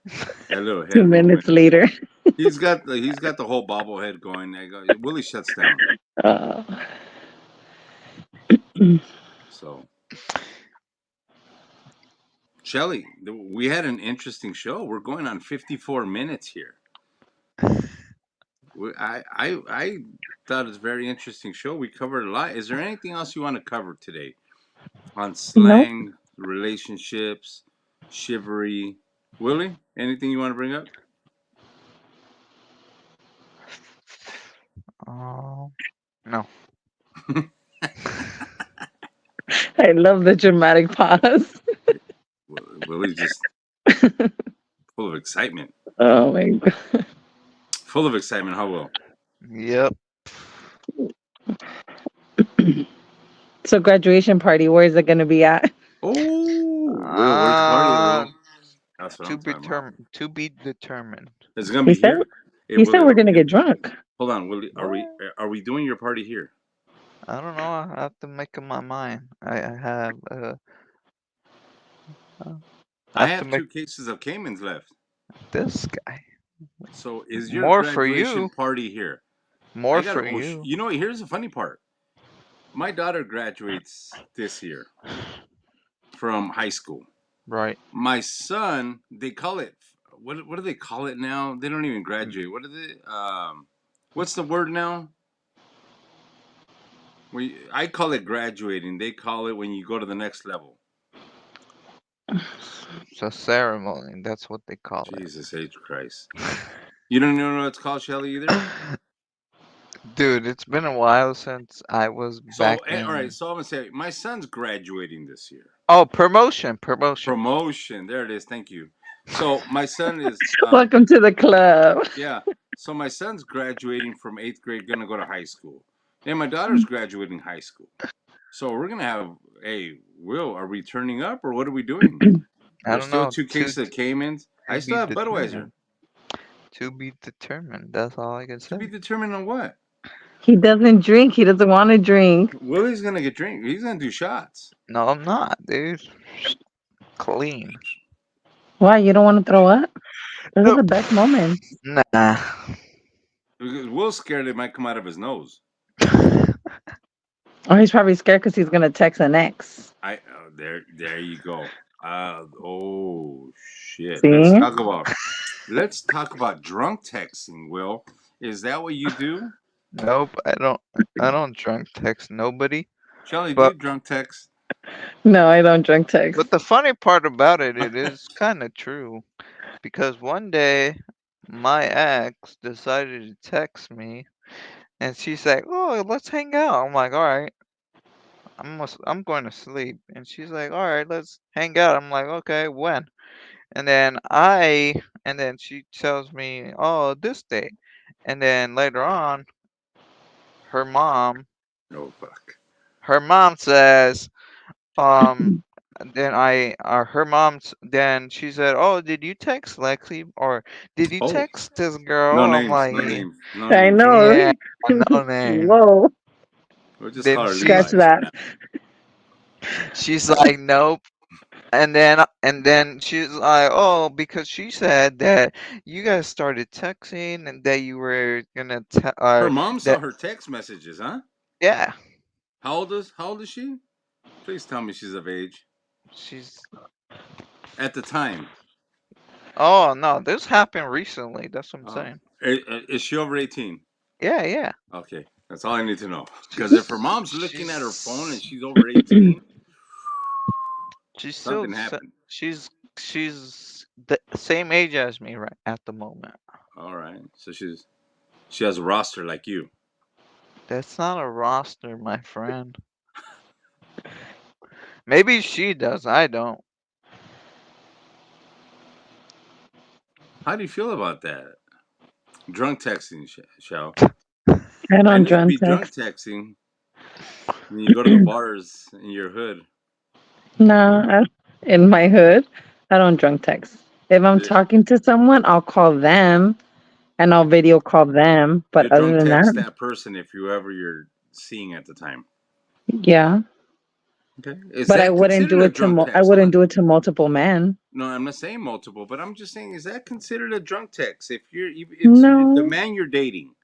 That little Two head movement. minutes later. He's got the whole bobblehead going. Willie shuts down. Uh, So, Shelly, we had an interesting show. We're going on 54 minutes here. I thought it was a very interesting show. We covered a lot. Is there anything else you want to cover today on nope. slang, relationships, chivalry? Willie, anything you want to bring up? Oh no. I love the dramatic pause. Willie's just full of excitement. Oh my god. Full of excitement. How Will? Yep. So graduation party, where is it gonna be at? Oh, Will, where's the party at, Uh, Will? That's what to I'm be talking about. term to be determined. Is it gonna He be said here? Hey, he said Willie, we're gonna get drunk. hold on, Willie. What? Are we doing your party here? I don't know. I have to make up my mind. I have uh, I I have to have make 2 cases of Caymans left. this guy So is your more for graduation you. party here? I More got to. for you. You know, here's the funny part. My daughter graduates this year from high school. Right. My son, they call it. What do they call it now? They don't even graduate. What are they? What's the word now? I call it graduating. They call it when you go to the next level. It's a ceremony. That's what they call Jesus H Christ. You don't know what it's called, Shelly, either? it. Dude, it's been a while since I was So, back all right. in. So I'm gonna say my son's graduating this year. Oh, promotion, promotion. Promotion. There it is. Thank you. So my son is. Welcome to the club. Yeah. So my son's graduating from 8th grade, gonna go to high school. And my daughter's graduating high school. So we're gonna have. Hey, Will, are we turning up or what are we doing? I There's don't still know. 2 cases of Caymans. To I still be have Budweiser. determined. To be determined. That's all I can To be say. determined on what? He doesn't drink. He doesn't want to drink. Willie's gonna get drink. He's gonna do shots. No, I'm not, dude. Clean. Why? You don't want to throw up? Those are the Nope. best moments. Nah. Because Will's scared it might come out of his nose. Or he's probably scared because he's gonna text an ex. There you go. Oh shit. See? Let's talk about drunk texting. Will, is that what you do? Nope. I don't drunk text nobody. Shelly, do you But drunk text? No, I don't drunk text. the funny part about it, it is kind of true because one day my ex decided to text me and she's like, "Oh, let's hang out." I'm like, "All right." I'm going to sleep, and she's like, "All right, let's hang out." I'm like, "Okay, when?" And then she tells me, "Oh, this day." And then later on, her mom, No fuck. her mom says, um, then her mom's, then she said, "Oh, did you text Lexi or did you Oh, text this girl?" no I'm names. like, No names. No I names. "Yeah, know. no name." Whoa. We'll just Then call her Scratch Levi's for that. now. she's like, "Nope." And then she's like, "Oh, because she said that you guys started texting and that you were gonna tell Her or mom saw that her text messages, huh? yeah, How old is she? Please tell me she's of age. she's At the time. oh no, this happened recently. That's what I'm Oh. saying. Is she over 18? Yeah, yeah. Okay. That's all I need to know. Because if her She's mom's looking at her phone and she's she's over 18, she's still something happened. she's the same age as me right at the moment. All right. So she has a roster like you. That's not a roster, my friend. Maybe she does. I don't. How do you feel about that? Drunk texting, Shell. I I don't know you'd drunk be drunk text. texting when you go to the bars in your hood. No, in my hood, I don't drunk text. If I'm talking to someone, I'll call them and I'll video call them. You But other drunk than text that, that person if whoever you're seeing at the time. yeah. Okay. Is But I that wouldn't considered do a it to drunk I text? Hold wouldn't on. do it to multiple men. No, I'm not saying multiple, but I'm just saying, is that considered a drunk text? If it's the No. man you're dating,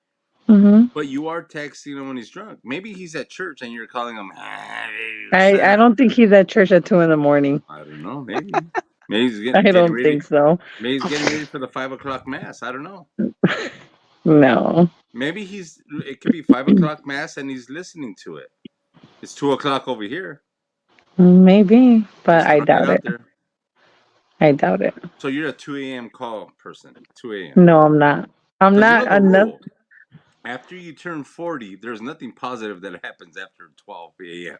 Hmm. but you are texting him when he's drunk. Maybe he's at church and you're calling him. "Ah, what's I up?" don't think he's at church at 2 in the morning. I don't know. Maybe he's I getting don't ready. think so. Maybe he's getting ready for the 5 o'clock mass. I don't know. No. Maybe he's. It could be 5 o'clock mass and he's listening to it. It's 2 o'clock over here. Maybe, but Just I throwing it doubt out it. there. I doubt it. So you're a 2 a.m. call person. 2 a.m. No, I'm not. I'm Because you know not the enough. rule. After you turn 40, there's nothing positive that happens after 12 a.m.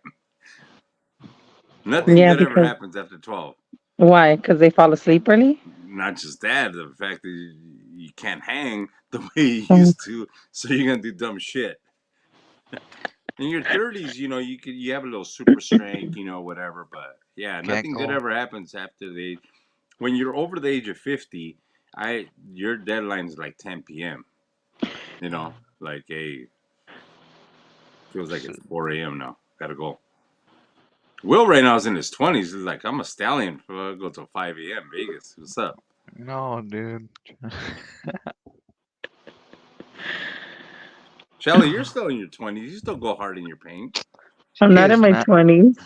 Nothing Yeah, good ever because happens after 12. why? Because they fall asleep early? Not just that, the fact that you can't hang the way you Mm. used to, so you're gonna do dumb shit. In your 30s, you have a little super strength, whatever. But yeah, Can't nothing good go. ever happens after when you're over the age of 50. Your deadline is like 10 p.m. Like feels like So, it's 4 a.m. now. Gotta go. Will right now is in his 20s. He's like, I'm a stallion. I'll go till 5 a.m. Vegas. What's up? no, dude. Shelly, you're still in your 20s. You still go hard in your paint. I'm She not in is my not. 20s.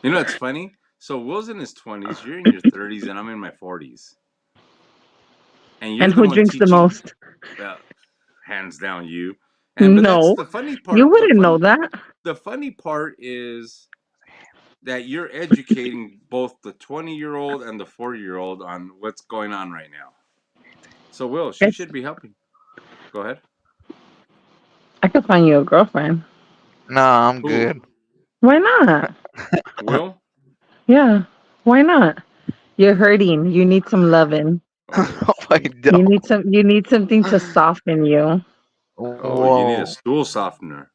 It's funny. So Will's in his 20s. You're in your 30s, and I'm in my 40s. And you're And the who one drinks the teaching, most? uh, hands down, you. But that's No, the funny you part. The wouldn't know funny, that. the funny part is that you're educating both the 20-year-old and the 40-year-old on what's going on right now. So Will, she It's, should be helping. Go ahead. I could find you a girlfriend. No, I'm Who? good. Why not? Will? Yeah, why not? You're hurting. You need some loving. Oh Oh, I shit. don't. You need something to soften you. Oh, you need a Whoa. stool softener.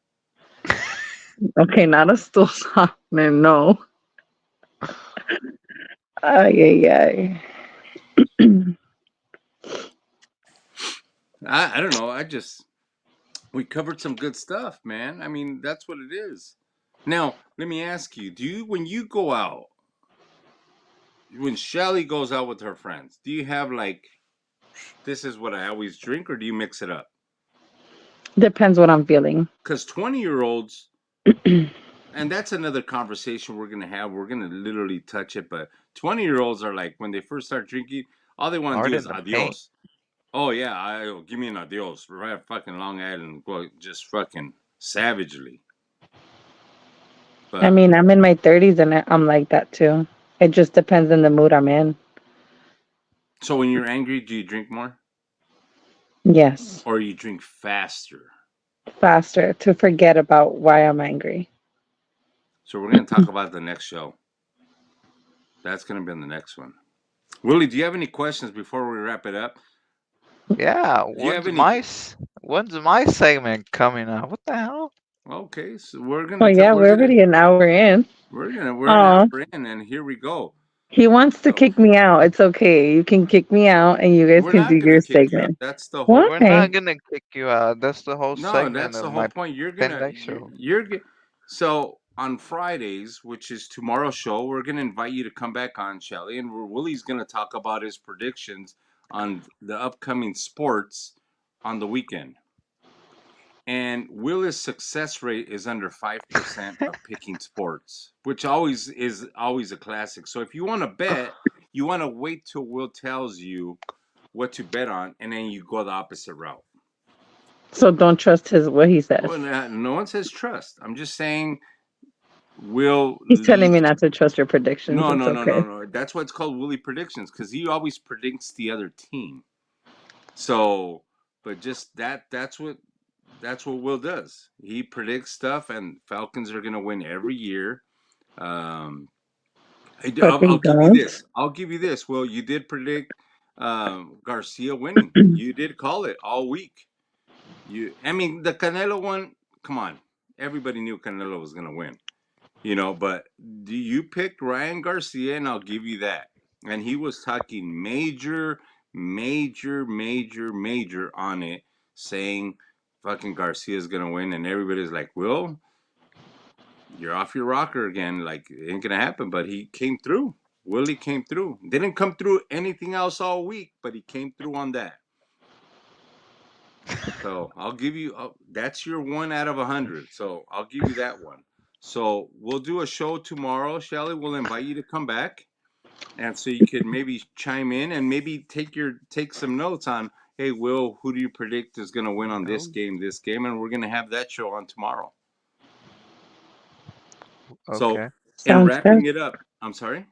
Okay, not a stool softener, no. Ay, ay, ay. I don't know. We covered some good stuff, man. I mean, that's what it is. Now, let me ask you: Do you, when you go out, when Shelly goes out with her friends, do you have like, this is what I always drink, or do you mix it up? Depends what I'm feeling. Because 20-year-olds, and that's another conversation we're gonna have. We're gonna literally touch it, but 20-year-olds are like when they first start drinking, all they want to Hard do in is the paint. adios. Oh yeah, give me an adios. Right, fucking Long Island, go just fucking savagely. I But mean, I'm in my 30s and I'm like that too. It just depends on the mood I'm in. so when you're angry, do you drink more Yes, or you drink faster? faster to forget about why I'm angry. So we're gonna talk about the next show. That's gonna be on the next one. Willie, do you have any questions before we wrap it up? Yeah, Do you have any? when's my segment coming out? What the hell? Okay, so we're Oh gonna tell. yeah, we're already an hour in. We're an Oh, hour in, and here we go. he wants to So kick me out. It's okay. You can kick me out and you guys we're can do not gonna your kick you out. segment. That's the whole We're Why? not point. gonna kick you out. That's the whole No, segment that's of the whole my point. Pendeis Show. So on Fridays, which is tomorrow's show, we're gonna invite you to come back on, Shelly, and Willie's gonna talk about his predictions on the upcoming sports on the weekend. And Will's success rate is under 5% of picking sports, which always a classic. So if you want to bet, you want to wait till Will tells you what to bet on, and then you go the opposite route. So don't trust his what he says. Well, no one says trust. I'm just saying Will He's telling me leads. not to trust your predictions. No, It's no, no, no, okay. no. That's why it's called Willie predictions because he always predicts the other team. So, but just that's what Will does. He predicts stuff, and Falcons are gonna win every year. Um, But they I'll give you don't. this. I'll give you this. Well, you did predict Garcia winning. You did call it all week. I mean, the Canelo one. Come on, everybody knew Canelo was gonna win. But you picked Ryan Garcia, and I'll give you that. And he was talking major, major, major, major on it, saying fucking Garcia's gonna win, and everybody's like, Will, you're off your rocker again. Like it ain't gonna happen. But he came through. Willie came through. Didn't come through anything else all week, but he came through on that. So I'll give you that's your 1 out of 100. So I'll give you that one. So we'll do a show tomorrow, Shelly. We'll invite you to come back, and so you could maybe chime in and maybe take some notes on. Hey, Will, who do you predict is going to win on Oh, this game, and we're going to have that show on tomorrow. So, okay. in Sounds good. wrapping it up, I'm sorry.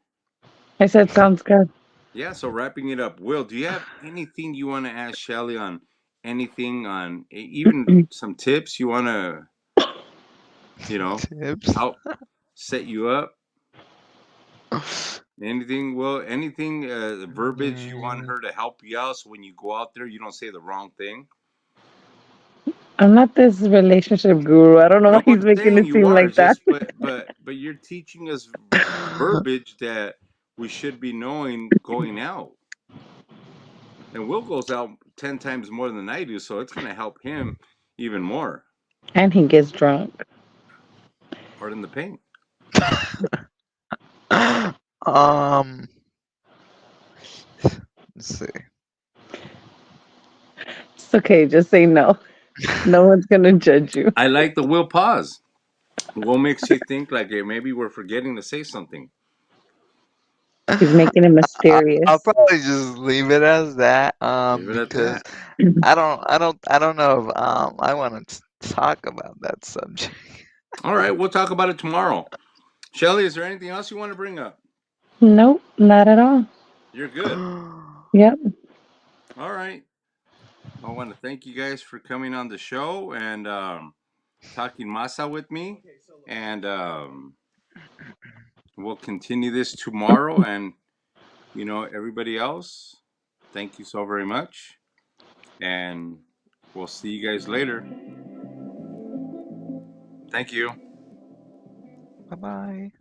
I said sounds good. Yeah. So wrapping it up, Will, do you have anything you want to ask Shelly on anything on even some tips you want to, Tips. help set you up? Anything, well, anything, verbiage you want Mm, her to help you out so when you go out there you don't say the wrong thing? I'm not this relationship guru. I don't know No why he's one's making saying it you seem are, like that. just but you're teaching us verbiage that we should be knowing going out. And Will goes out 10 times more than I do, so it's going to help him even more. And he gets drunk. Pardon the pain. um, let's see. It's okay. Just say no. No one's going to judge you. I like the Will pause. What makes you think like, hey, maybe we're forgetting to say something? He's making it I'll mysterious. probably just leave it as that. Leave it at Because that. I don't know if I want to talk about that subject. All right, we'll talk about it tomorrow. Shelly, is there anything else you want to bring up? Nope, not at all. You're good. Yep. All right. I want to thank you guys for coming on the show and talking masa with me. And we'll continue this tomorrow. And, everybody else, thank you so very much. And we'll see you guys later. Thank you. Bye bye.